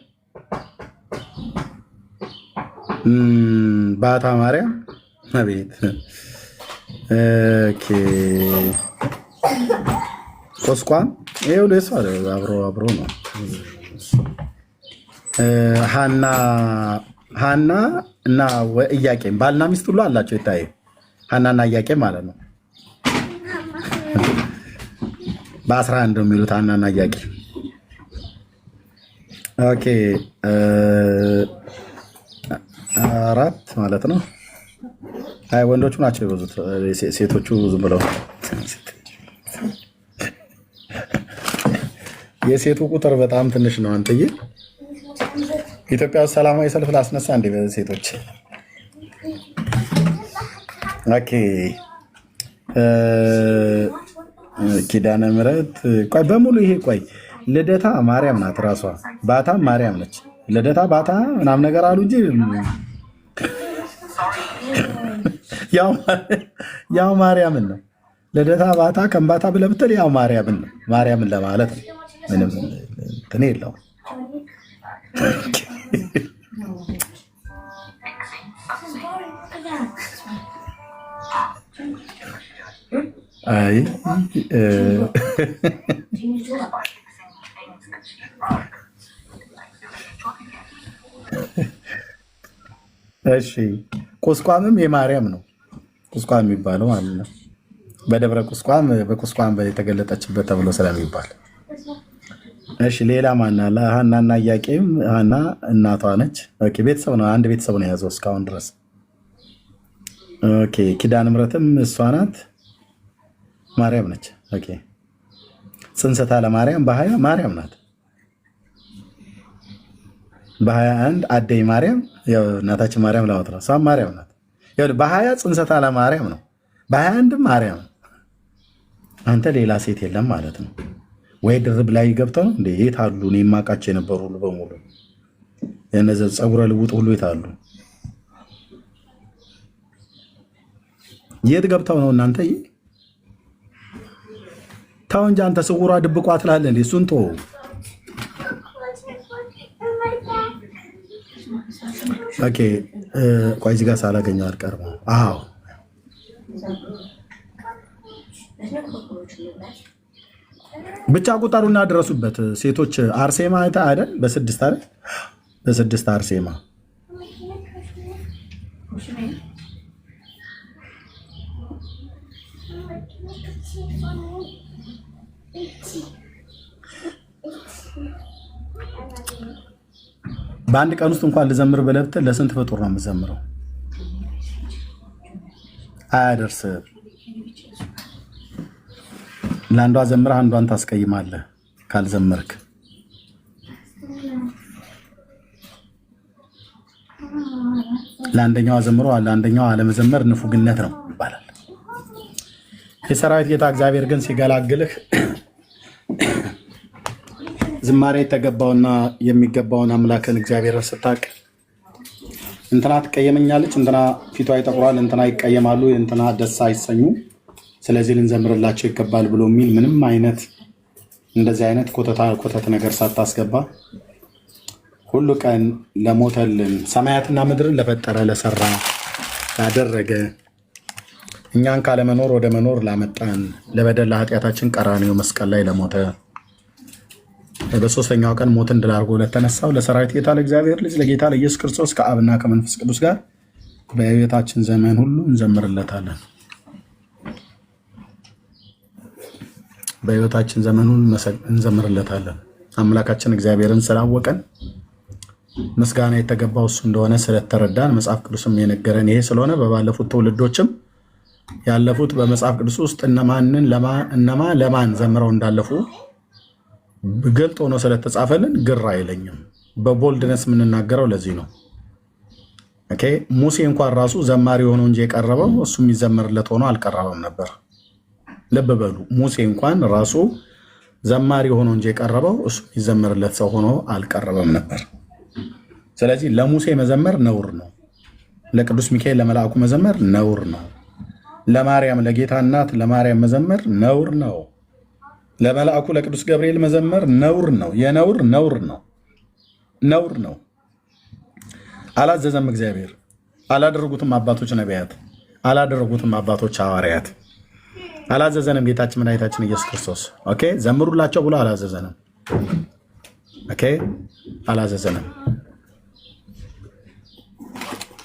ባታ ማርያም፣ አቤት ኦኬ፣ ቁስቋም ይሄው ለሷ አብሮ ነው። ሃና እና ኢያቄም ባልና ሚስት ሁሉ አላቸው። ይታይ ሃናና ኢያቄም ማለት ነው። በ11 ነው የሚሉት ሃናና ኢያቄም። ኦኬ 4 ማለት ነው። አይ ወንዶቹ ናቸው የበዙት፣ ሴቶቹ ዝም ብለው የሴቱ ቁጥር በጣም ትንሽ ነው። አንተዬ ኢትዮጵያ ውስጥ ሰላማዊ ሰልፍ ላስነሳ እንዴ በሴቶች? ኦኬ ኪዳነ ምሕረት ቆይ በሙሉ ይሄ ቆይ ልደታ ማርያም ናት ራሷ፣ ባታም ማርያም ነች። ልደታ ባታ ምናምን ነገር አሉ እንጂ ያው ማርያምን ነው። ልደታ ባታ ከምባታ ብለህ ብትል ያው ማርያምን ነው። ማርያምን ለማለት ነው። ምንም እንትን የለውም። አይ እሺ ቁስቋምም የማርያም ነው። ቁስቋም የሚባለው ማለት ነው በደብረ ቁስቋም በቁስቋም የተገለጠችበት ተብሎ ስለሚባል። እሺ ሌላ ማን አለ? ሃናና ኢያቄም። ሃና እናቷ ነች። ኦኬ ቤተሰብ ነው፣ አንድ ቤተሰብ ነው የያዘው እስካሁን ድረስ። ኦኬ ኪዳነ ምሕረትም እሷ ናት፣ ማርያም ነች። ኦኬ ጽንሰታ ለማርያም በ20 ማርያም ናት። በ21 አደይ ማርያም ያው እናታችን ማርያም ላወት ነው፣ እሷም ማርያም ናት። ያው በ20 ጽንሰታ ለማርያም ነው፣ በ21 ማርያም። አንተ ሌላ ሴት የለም ማለት ነው ወይ? ድርብ ላይ ገብተው ነው እንዴ? የት አሉ? እኔ የማውቃቸው የነበሩ ሁሉ በሙሉ የነዚህ ፀጉረ ልውጥ ሁሉ የት አሉ? የት ገብተው ነው እናንተ? ተው እንጂ አንተ ስውሯ ድብቋ ትላለህ እንዴ? እሱን ተው። ኦኬ ቆይ እዚህ ጋር ሳላገኘው አልቀርም። አዎ ብቻ ቁጠሩና ድረሱበት። ሴቶች አርሴማ አይታ አይደል? በስድስት አይደል? በስድስት አርሴማ በአንድ ቀን ውስጥ እንኳን ልዘምር ብለህ ብትል ለስንት ፍጡር ነው የምዘምረው? አያደርስም። ለአንዷ ዘምረህ አንዷን ታስቀይማለህ ካልዘመርክ። ለአንደኛዋ ዘምሮ ለአንደኛዋ አለመዘመር ንፉግነት ነው ይባላል። የሰራዊት ጌታ እግዚአብሔር ግን ሲገላግልህ ዝማሬ የተገባውና የሚገባውን አምላክን እግዚአብሔርን ስታቅ እንትና ትቀየመኛለች፣ እንትና ፊቷ ይጠቁራል፣ እንትና ይቀየማሉ፣ እንትና ደስ አይሰኙ፣ ስለዚህ ልንዘምርላቸው ይገባል ብሎ የሚል ምንም አይነት እንደዚህ አይነት ኮተት ነገር ሳታስገባ ሁሉ ቀን ለሞተልን ሰማያትና ምድርን ለፈጠረ ለሰራ ላደረገ እኛን ካለመኖር ወደ መኖር ላመጣን ለበደል ለኃጢአታችን ቀራንዮ መስቀል ላይ ለሞተ በሶስተኛው ቀን ሞትን ድል አድርጎ ለተነሳው ለሰራዊት ጌታ ለእግዚአብሔር ልጅ ለጌታ ለኢየሱስ ክርስቶስ ከአብና ከመንፈስ ቅዱስ ጋር በሕይወታችን ዘመን ሁሉ እንዘምርለታለን። በሕይወታችን ዘመን ሁሉ እንዘምርለታለን። አምላካችን እግዚአብሔርን ስላወቀን ምስጋና የተገባው እሱ እንደሆነ ስለተረዳን መጽሐፍ ቅዱስም የነገረን ይሄ ስለሆነ በባለፉት ትውልዶችም ያለፉት በመጽሐፍ ቅዱስ ውስጥ እነማ ለማን ዘምረው እንዳለፉ ግልጥ ሆኖ ስለተጻፈልን ግራ አይለኝም። በቦልድነስ የምንናገረው ለዚህ ነው። ኦኬ ሙሴ እንኳን ራሱ ዘማሪ ሆኖ እንጂ የቀረበው እሱ የሚዘመርለት ሆኖ አልቀረበም ነበር። ልብ በሉ፣ ሙሴ እንኳን ራሱ ዘማሪ ሆኖ እንጂ የቀረበው እሱ የሚዘመርለት ሰው ሆኖ አልቀረበም ነበር። ስለዚህ ለሙሴ መዘመር ነውር ነው። ለቅዱስ ሚካኤል ለመልአኩ መዘመር ነውር ነው። ለማርያም ለጌታ እናት ለማርያም መዘመር ነውር ነው። ለመልአኩ ለቅዱስ ገብርኤል መዘመር ነውር ነው። የነውር ነውር ነው። ነውር ነው። አላዘዘም እግዚአብሔር። አላደረጉትም አባቶች ነቢያት፣ አላደረጉትም አባቶች ሐዋርያት። አላዘዘንም ጌታችን መድኃኒታችን ኢየሱስ ክርስቶስ። ኦኬ ዘምሩላቸው ብሎ አላዘዘንም። ኦኬ አላዘዘንም።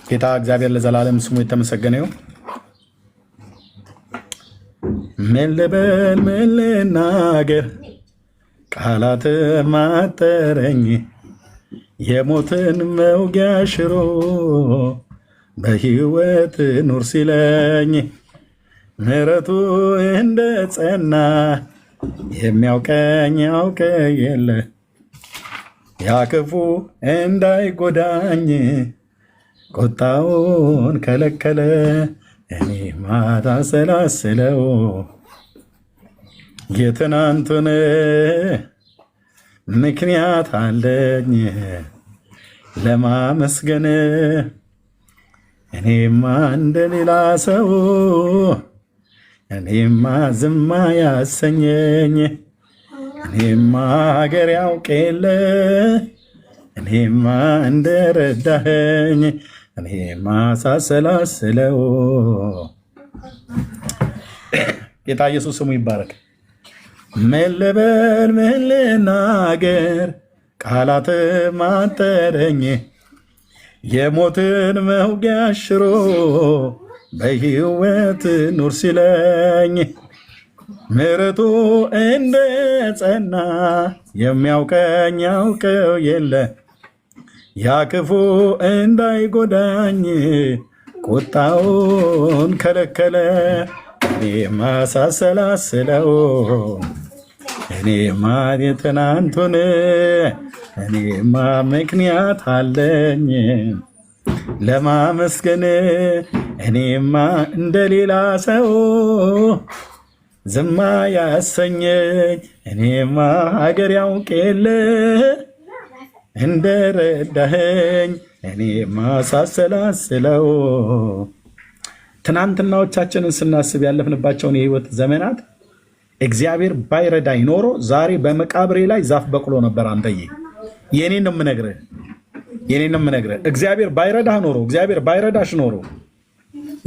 ጌታ እግዚአብሔር ለዘላለም ስሙ የተመሰገነ ይሁን። ምን ልበል ምን ልናገር ቃላት ማጠረኝ የሞትን መውጊያ ሽሮ በሕይወት ኑር ሲለኝ ምሕረቱ እንደ ጸና የሚያውቀኝ ያውቀ የለ ያ ክፉ እንዳይጎዳኝ ቁጣውን ከለከለ እኔ ማታ ሰላስለው የትናንቱን ምክንያት አለኝ ለማመስገን። እኔማ እንደሌላ ሰው እኔማ ዝማ ያሰኘኝ እኔማ ሀገር ያውቅ የለ እኔማ እንደረዳኸኝ እኔማ ሳሰላስለው። ጌታ ኢየሱስ ስሙ ይባረክ። ምን ልበል ምን ልናገር ቃላት ማጠረኝ የሞትን መውጊያ ሽሮ በሕይወት ኑር ሲለኝ ምሕረቱ እንደ ጸና የሚያውቀኝ ያውቀው የለ ያ ክፉ እንዳይጎዳኝ ቁጣውን ከለከለ። እኔማ ሳሰላስለው እኔማ የትናንቱን እኔማ ምክንያት አለኝ ለማመስገን። እኔማ እንደሌላ ሰው ዝማ ያሰኘኝ እኔማ ሀገር ያውቅ የለ እንደረዳኸኝ እኔማ ሳሰላስለው። ትናንትናዎቻችንን ስናስብ ያለፍንባቸውን የህይወት ዘመናት እግዚአብሔር ባይረዳኝ ኖሮ ዛሬ በመቃብሬ ላይ ዛፍ በቅሎ ነበር። አንተዬ የኔን ነው የምነግርህ። የኔንም ነግረ እግዚአብሔር ባይረዳህ ኖሮ እግዚአብሔር ባይረዳሽ ኖሮ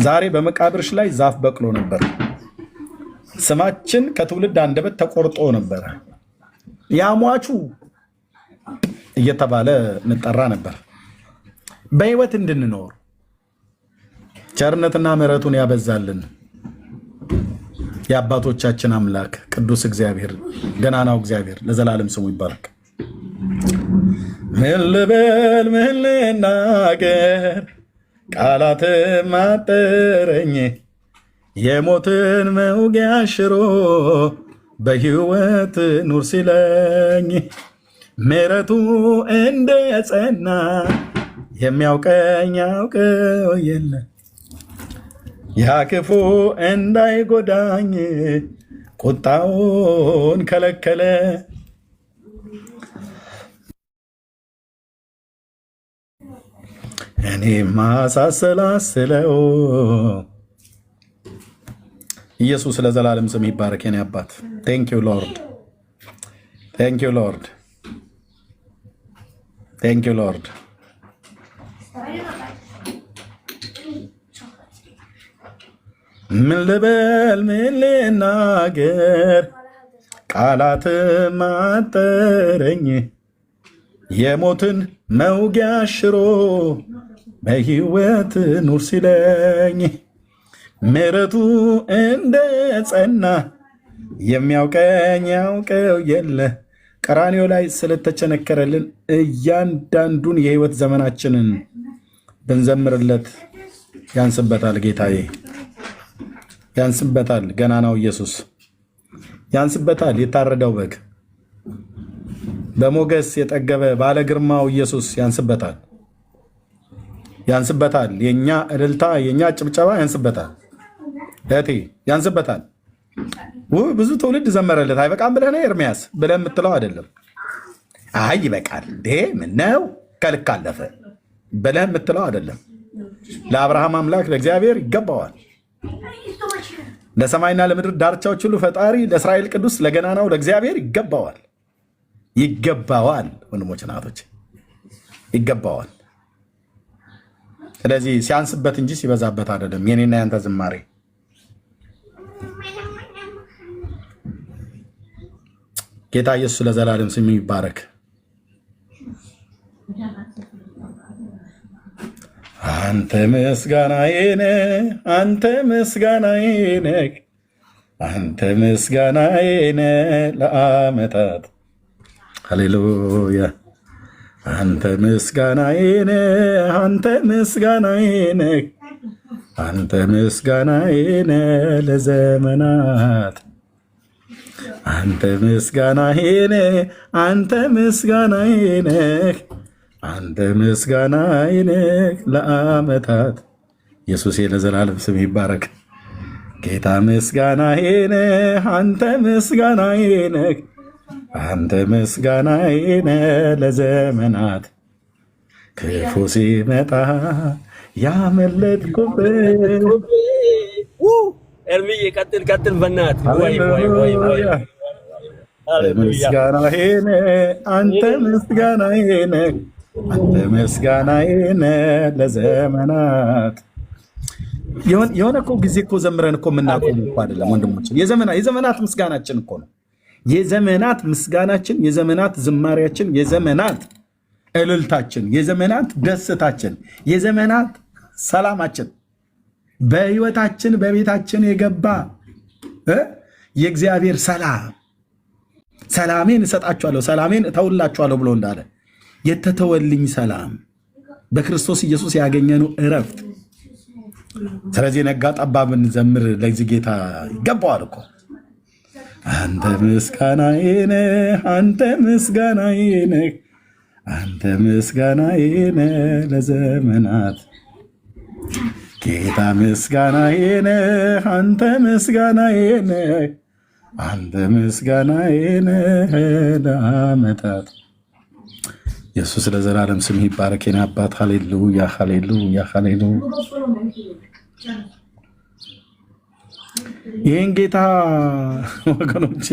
ዛሬ በመቃብርሽ ላይ ዛፍ በቅሎ ነበር። ስማችን ከትውልድ አንደበት ተቆርጦ ነበር። ያሟቹ እየተባለ እንጠራ ነበር። በህይወት እንድንኖር ቸርነትና ምሕረቱን ያበዛልን የአባቶቻችን አምላክ ቅዱስ እግዚአብሔር ገናናው እግዚአብሔር ለዘላለም ስሙ ይባረክ። ምን ልበል ምን ልናገር ቃላት ማጠረኝ የሞትን መውጊያ ሽሮ በህይወት ኑር ሲለኝ ምሕረቱ እንደ ጸና የሚያውቀኝ ያውቀው የለ ያ ክፉ እንዳይጎዳኝ ቁጣውን ከለከለ። እኔ ማሳሰላስለው ኢየሱስ ለዘላለም ስም ይባረክ። የኔ አባት ቴንክ ዩ ሎርድ፣ ቴንክ ዩ ሎርድ፣ ቴንክ ዩ ሎርድ። ምን ልበል ምን ልናገር ቃላት ማጠረኝ የሞትን መውጊያ ሽሮ በህይወት ኑር ሲለኝ ምሕረቱ እንደ ጸና የሚያውቀኝ ያውቀው የለ። ቀራንዮ ላይ ስለተቸነከረልን እያንዳንዱን የህይወት ዘመናችንን ብንዘምርለት ያንስበታል። ጌታዬ ያንስበታል። ገናናው ኢየሱስ ያንስበታል። የታረደው በግ በሞገስ የጠገበ ባለ ግርማው ኢየሱስ ያንስበታል፣ ያንስበታል። የኛ እልልታ የኛ ጭብጨባ ያንስበታል። እቴ ያንስበታል። ብዙ ትውልድ ዘመረለት። አይበቃም ብለህ ነው ኤርሚያስ ብለህ የምትለው አይደለም። አይ ይበቃል እንዴ ምነው ከልክ አለፈ ብለህ የምትለው አይደለም። ለአብርሃም አምላክ ለእግዚአብሔር ይገባዋል። ለሰማይና ለምድር ዳርቻዎች ሁሉ ፈጣሪ ለእስራኤል ቅዱስ ለገናናው ለእግዚአብሔር ይገባዋል፣ ይገባዋል። ወንድሞች እናቶች ይገባዋል። ስለዚህ ሲያንስበት እንጂ ሲበዛበት አይደለም። የኔና ያንተ ዝማሬ ጌታ ኢየሱስ ለዘላለም ስሙ ይባረክ። አንተ ምስጋናዬ ነህ፣ አንተ ምስጋናዬ ነህ፣ አንተ ምስጋናዬ ነህ ለዓመታት። ሃሌሉያ። አንተ ምስጋናዬ ነህ፣ አንተ ምስጋናዬ ነህ፣ አንተ ምስጋናዬ ነህ ለዘመናት። አንተ ምስጋናዬ ነህ፣ አንተ ምስጋናዬ ነህ፣ አንተ ምስጋናዬ ነህ ለዓመታት። ኢየሱስ ለዘላለም ስም ይባረክ። ጌታ ምስጋናዬ ነህ፣ አንተ ምስጋናዬ ነህ፣ አንተ ምስጋናዬ ነህ ለዘመናት። ክፉ ሲመጣ ያመለጥኩበት ኤርሚዬ ቀጥል ቀጥል፣ በእናትህ ምስጋናዬ ነህ፣ አንተ ምስጋናዬ ነህ፣ አንተ ምስጋናዬ ነህ ለዘመናት። የሆነ እኮ ጊዜ እኮ ዘምረን እኮ የምናቆም እኮ አይደለም ወንድሞች። የዘመናት ምስጋናችን እኮ ነው። የዘመናት ምስጋናችን፣ የዘመናት ዝማሪያችን፣ የዘመናት እልልታችን፣ የዘመናት ደስታችን፣ የዘመናት ሰላማችን በህይወታችን በቤታችን የገባ የእግዚአብሔር ሰላም ሰላሜን እሰጣችኋለሁ ሰላሜን እተውላችኋለሁ ብሎ እንዳለ የተተወልኝ ሰላም በክርስቶስ ኢየሱስ ያገኘነው እረፍት። ስለዚህ ነጋ ጠባ ብንዘምር ለዚህ ጌታ ይገባዋል እኮ። አንተ ምስጋናዬ ነህ፣ አንተ ምስጋናዬ ነህ፣ አንተ ምስጋናዬ ነህ ለዘመናት። ጌታ ምስጋናዬ ነህ፣ አንተ ምስጋናዬ ነህ፣ አንተ ምስጋናዬ ነህ ለዓመታት። ኢየሱስ ለዘላለም ስም ይባረክ። የኔ አባት ሃሌሉያ፣ ሃሌሉያ፣ ሃሌሉያ። ይህን ጌታ ወገኖቼ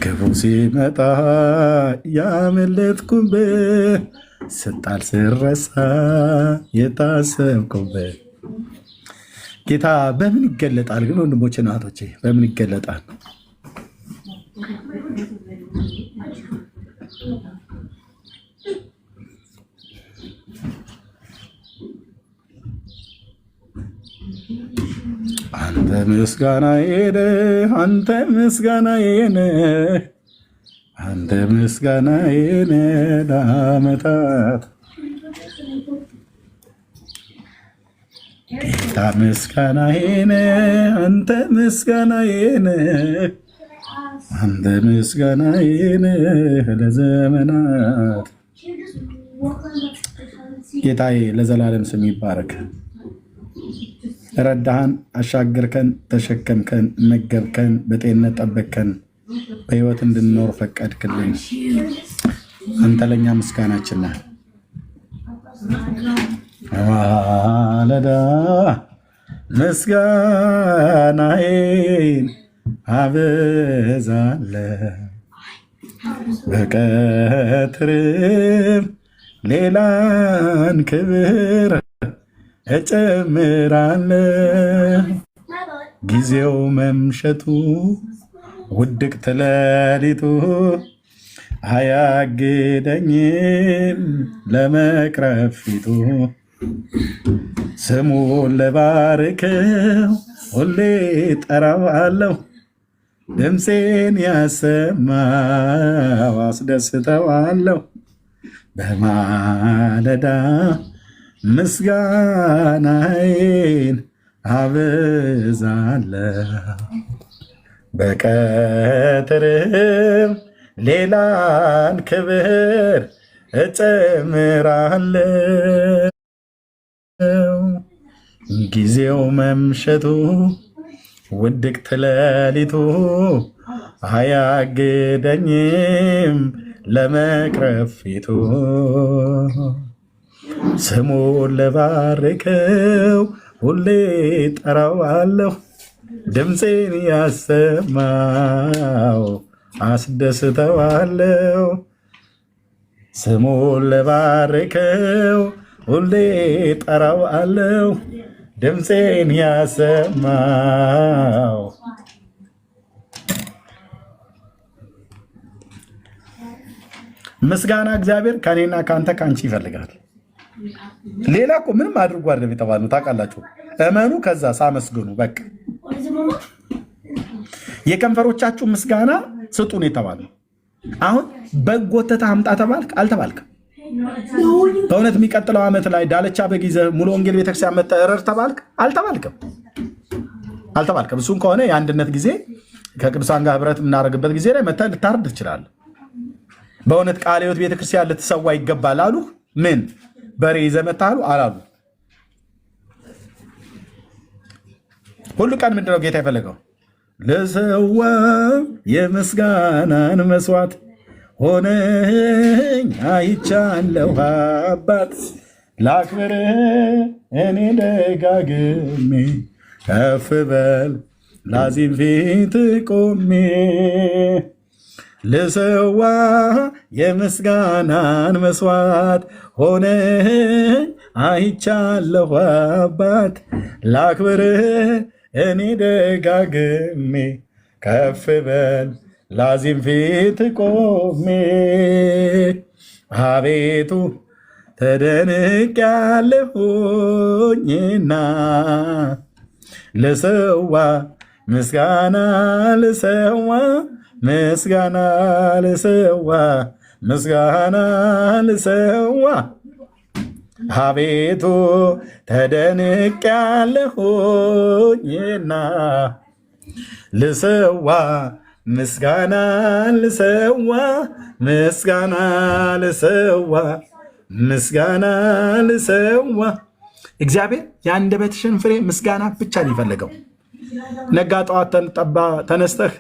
ክፉ ሲመጣ ያመለጥኩበት ስጣል ስረሳ የታሰብኩበት ጌታ በምን ይገለጣል ግን ወንድሞቼ እና እህቶቼ በምን ይገለጣል? አንተ ምስጋናዬ ነህ፣ አንተ ምስጋናዬ ነህ፣ አንተ ምስጋናዬ ነህ ለዓመታት ጌታ ምስጋናዬ ነህ፣ አንተ ምስጋናዬ ነህ፣ አንተ ምስጋናዬ ነህ ለዘመናት። ጌታዬ ለዘላለም ስም ይባረክ። ረዳሃን፣ አሻገርከን፣ ተሸከምከን፣ መገብከን፣ በጤንነት ጠበቅከን፣ በህይወት እንድንኖር ፈቀድክልን። አንተ ለእኛ ምስጋናችን ነህ። ማለዳ ምስጋናዬን አበዛለሁ፣ በቀትርም ሌላን ክብር እጨምራለሁ። ጊዜው መምሸቱ ውድቅት ሌሊቱ አያግደኝም ለመቅረብ ፊቱ። ስሙን ልባርከው ሁሌ ጠራዋለሁ፣ ድምፄን ያሰማው አስደስተዋለሁ። በማለዳ ምስጋናዬን አበዛለሁ፣ በቀትርም ሌላን ክብር እጨምራለሁ። ጊዜው መምሸቱ ውድቅት ሌሊቱ አያግደኝም ለመቅረብ ፊቱ። ስሙን ልባርከው ሁሌ ጠራዋለሁ፣ ድምፄን ያሰማው አስደስተዋለሁ። ስሙን ልባርከው ሁሌ ጠራዋለሁ፣ ድምፄን ያሰማው። ምስጋና እግዚአብሔር ከኔና ከአንተ ከአንቺ ይፈልጋል። ሌላ እኮ ምንም አድርጎ አይደለም የተባልነው ታውቃላችሁ። እመኑ፣ ከዛ ሳመስግኑ። በቃ የከንፈሮቻችሁ ምስጋና ስጡን የተባልነው። አሁን በጎተታ አምጣ ተባልክ አልተባልክም? በእውነት የሚቀጥለው ዓመት ላይ ዳለቻ በጊዜ ሙሉ ወንጌል ቤተክርስቲያን መጥተህ እረር ተባልክ አልተባልክም? አልተባልክም። እሱን ከሆነ የአንድነት ጊዜ ከቅዱሳን ጋር ህብረት የምናደርግበት ጊዜ ላይ መጥተህ ልታርድ ትችላለህ። በእውነት ቃለ ሕይወት ቤተክርስቲያን ልትሰዋ ይገባል አሉ። ምን በሬ ይዘህ መጥተህ አሉ አላሉ? ሁሉ ቀን ምንድነው ጌታ የፈለገው? ልሰዋ የምስጋናን መስዋዕት ሆነኝ አይቻለሁ አባት፣ ላክብር እኔ ደጋግሜ፣ ከፍ በል ላዚም ፊት ቆሜ። ልሰዋ የምስጋናን መስዋዕት ሆነኝ አይቻለሁ አባት፣ ላክብር እኔ ደጋግሜ፣ ከፍ በል ላዚም ፊት ቆሜ። አቤቱ ተደንቅ ያለሁኝና ልሰዋ ምስጋና ልሰዋ ምስጋና ልሰዋ ምስጋና ልሰዋ። አቤቱ ተደንቅ ያለሁኝና ልሰዋ ምስጋና ልሰዋ ምስጋና ልሰዋ ምስጋና ልሰዋ። እግዚአብሔር የአንደበትሽን ፍሬ ምስጋና ብቻ ነው የፈለገው። ነጋ ጠዋት ተነስተህ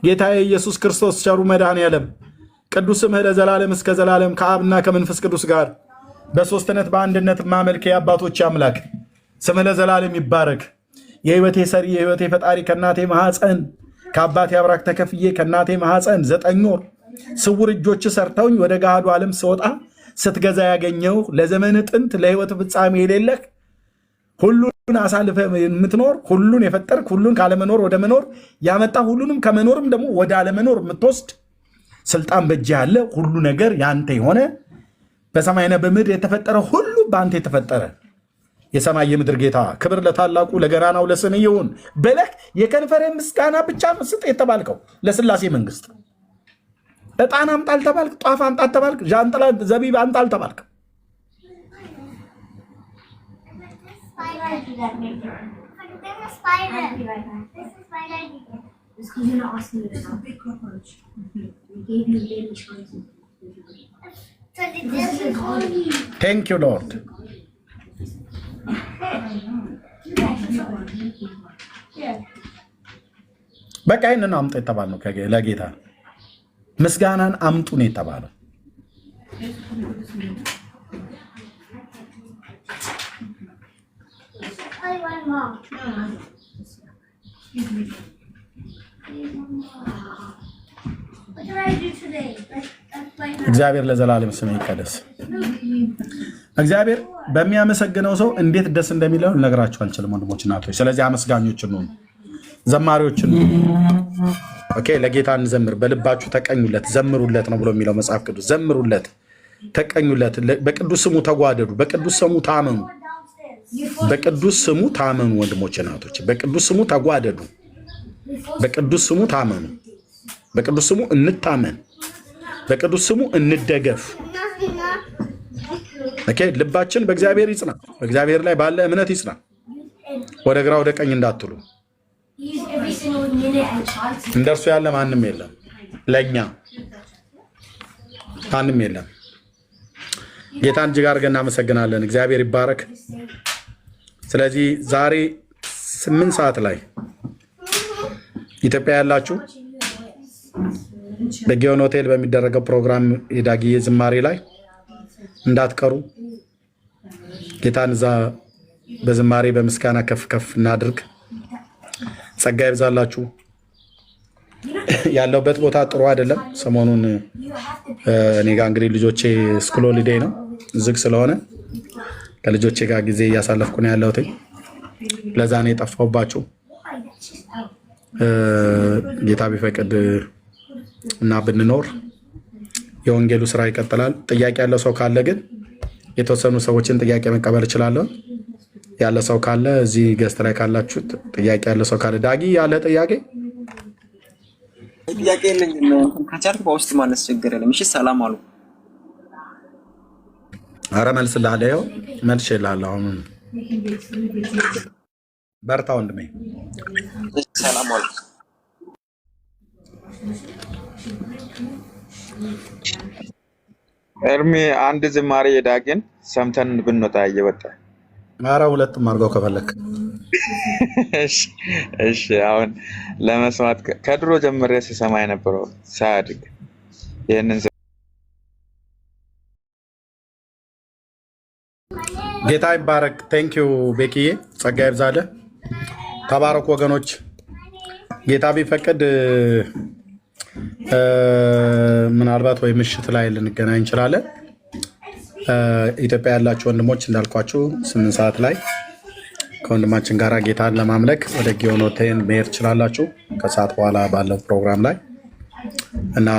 ጌታዬ ኢየሱስ ክርስቶስ ቸሩ መድኃኔዓለም ቅዱስ ስምህ ለዘላለም እስከ ዘላለም ከአብና ከመንፈስ ቅዱስ ጋር በሦስትነት በአንድነት ማመልክ የአባቶች አምላክ ስምህ ለዘላለም ይባረክ። የህይወቴ ሰሪ የህይወቴ ፈጣሪ ከእናቴ ማህፀን ከአባቴ አብራክ ተከፍዬ ከእናቴ ማህፀን 9 ወር ስውር እጆች ሰርተውኝ ወደ ገሃዱ ዓለም ስወጣ ስትገዛ ያገኘው ለዘመን ጥንት ለህይወት ፍጻሜ የሌለህ ሁሉን አሳልፈ የምትኖር ሁሉን የፈጠርክ ሁሉን ካለመኖር ወደ መኖር ያመጣ ሁሉንም ከመኖርም ደግሞ ወደ አለመኖር የምትወስድ ስልጣን በእጅ ያለ ሁሉ ነገር ያንተ የሆነ በሰማይና በምድር የተፈጠረ ሁሉ በአንተ የተፈጠረ የሰማይ የምድር ጌታ ክብር ለታላቁ ለገናናው ለስም ይሁን በለክ የከንፈር ምስጋና ብቻ መስጥ የተባልከው ለስላሴ መንግስት እጣን አምጣል ተባልክ ጧፍ አምጣል ተባልክ ጃንጥላ ዘቢብ አምጣል ተባልክ Thank you Lord በቃ ይሄንን አምጡ የተባለው ለጌታ ምስጋናን አምጡ ነው የተባለው እግዚአብሔር ለዘላለም ስሙ ይቀደስ እግዚአብሔር በሚያመሰግነው ሰው እንዴት ደስ እንደሚለው ልነግራችሁ አልችልም ወንድሞች እናቶች ስለዚህ አመስጋኞች ነው ዘማሪዎች ነው ኦኬ ለጌታ እንዘምር በልባችሁ ተቀኙለት ዘምሩለት ነው ብሎ የሚለው መጽሐፍ ቅዱስ ዘምሩለት ተቀኙለት በቅዱስ ስሙ ተጓደዱ በቅዱስ ስሙ ታመኑ በቅዱስ ስሙ ታመኑ ወንድሞች እናቶች በቅዱስ ስሙ ተጓደዱ በቅዱስ ስሙ ታመኑ በቅዱስ ስሙ እንታመን በቅዱስ ስሙ እንደገፍ ኦኬ ልባችን በእግዚአብሔር ይጽና በእግዚአብሔር ላይ ባለ እምነት ይጽና ወደ ግራ ወደ ቀኝ እንዳትሉ እንደርሱ ያለ ማንም የለም ለኛ ማንም የለም ጌታን እጅግ አድርገን እናመሰግናለን እግዚአብሔር ይባረክ ስለዚህ ዛሬ 8 ሰዓት ላይ ኢትዮጵያ ያላችሁ በጊዮን ሆቴል በሚደረገው ፕሮግራም የዳጊዬ ዝማሬ ላይ እንዳትቀሩ ጌታን እዛ በዝማሬ በምስጋና ከፍ ከፍ እናድርግ ጸጋ ይብዛላችሁ ያለውበት ቦታ ጥሩ አይደለም ሰሞኑን እኔ ጋር እንግዲህ ልጆቼ ስኩል ሆሊዴይ ነው ዝግ ስለሆነ ከልጆቼ ጋር ጊዜ እያሳለፍኩ ነው ያለሁት ለዛ ነው የጠፋሁባችሁ ጌታ ቢፈቅድ እና ብንኖር የወንጌሉ ስራ ይቀጥላል ጥያቄ ያለው ሰው ካለ ግን የተወሰኑ ሰዎችን ጥያቄ መቀበል እችላለሁ ያለ ሰው ካለ እዚህ ገስት ላይ ካላችሁ ጥያቄ ያለ ሰው ካለ ዳጊ ያለ ጥያቄ የለኝም ከቻልክ በውስጥ ማለት ችግር የለም እሺ ሰላም አሉ አረ መልስልሃለሁ መልሼልሃለሁ አሁን በርታ ወንድሜ ሰላም አሉ እርሜ አንድ ዝማሬ የዳግን ሰምተን ብንወጣ እየወጣ አረ ሁለቱም አድርገው ከፈለክ እሺ አሁን ለመስማት ከድሮ ጀምሬ ስሰማ የነበረው ሳድግ ይሄንን ጌታ ይባረክ ቴንክ ዩ ቤኪዬ ጸጋ ይብዛልህ ተባረኩ ወገኖች ጌታ ቢፈቅድ ምናልባት ወይ ምሽት ላይ ልንገናኝ እንችላለን ኢትዮጵያ ያላችሁ ወንድሞች እንዳልኳችሁ 8 ሰዓት ላይ ከወንድማችን ጋር ጌታን ለማምለክ ወደ ጊዮን ሆቴል መሄድ ትችላላችሁ ከሰዓት በኋላ ባለው ፕሮግራም ላይ እና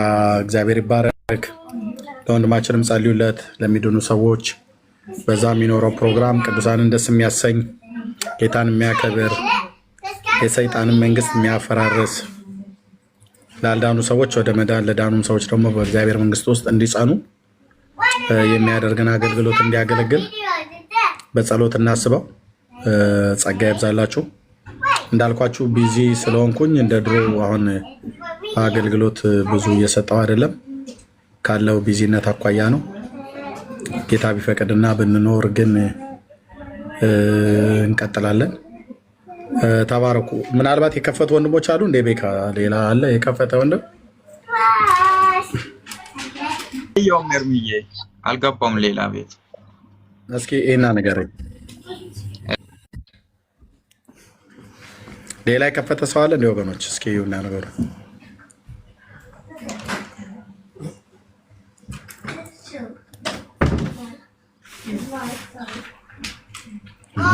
እግዚአብሔር ይባረክ ለወንድማችንም ጸልዩለት ለሚድኑ ሰዎች በዛ የሚኖረው ፕሮግራም ቅዱሳንን ደስ የሚያሰኝ ጌታን የሚያከብር የሰይጣንን መንግስት የሚያፈራርስ ላልዳኑ ሰዎች ወደ መዳን ለዳኑም ሰዎች ደግሞ በእግዚአብሔር መንግስት ውስጥ እንዲጸኑ የሚያደርግን አገልግሎት እንዲያገለግል በጸሎት እናስበው ጸጋ ይብዛላችሁ እንዳልኳችሁ ቢዚ ስለሆንኩኝ እንደ ድሮ አሁን አገልግሎት ብዙ እየሰጠው አይደለም ካለው ቢዚነት አኳያ ነው ጌታ ቢፈቅድና ብንኖር ግን እንቀጥላለን ተባረኩ ምናልባት የከፈቱ ወንድሞች አሉ እንደ ቤካ ሌላ አለ የከፈተ ወንድም ያው እርምዬ አልገባም ሌላ ቤት እስኪ እና ነገረኝ ሌላ የከፈተ ሰው አለ እንደ ወገኖች? እስኪ ይሁን ነገሩ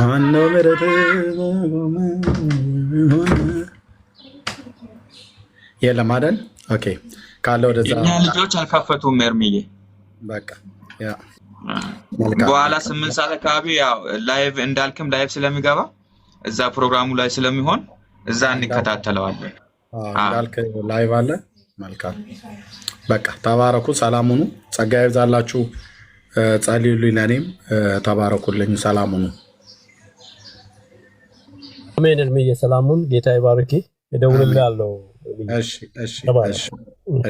ማነው ምረት የለም አይደል? ኦኬ ካለ ወደዛ የኛ ልጆች አልከፈቱም። ኤርሚዬ በቃ ያ በኋላ 8 ሰዓት አካባቢ ያው ላይቭ እንዳልክም ላይቭ ስለሚገባ እዛ ፕሮግራሙ ላይ ስለሚሆን እዛ እንከታተለዋለን። እንዳልክ ላይቭ አለ። መልካም በቃ ተባረኩ። ሰላም ሁኑ። ጸጋ ይብዛላችሁ። ጸልዩልኝ፣ ለኔም ተባረኩልኝ። ሰላም ሁኑ። አሜን። እርምዬ ሰላሙን ጌታ ይባርክ። እደውልልሃለሁ። እሺ እሺ እሺ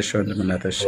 እሺ ወንድምነት እሺ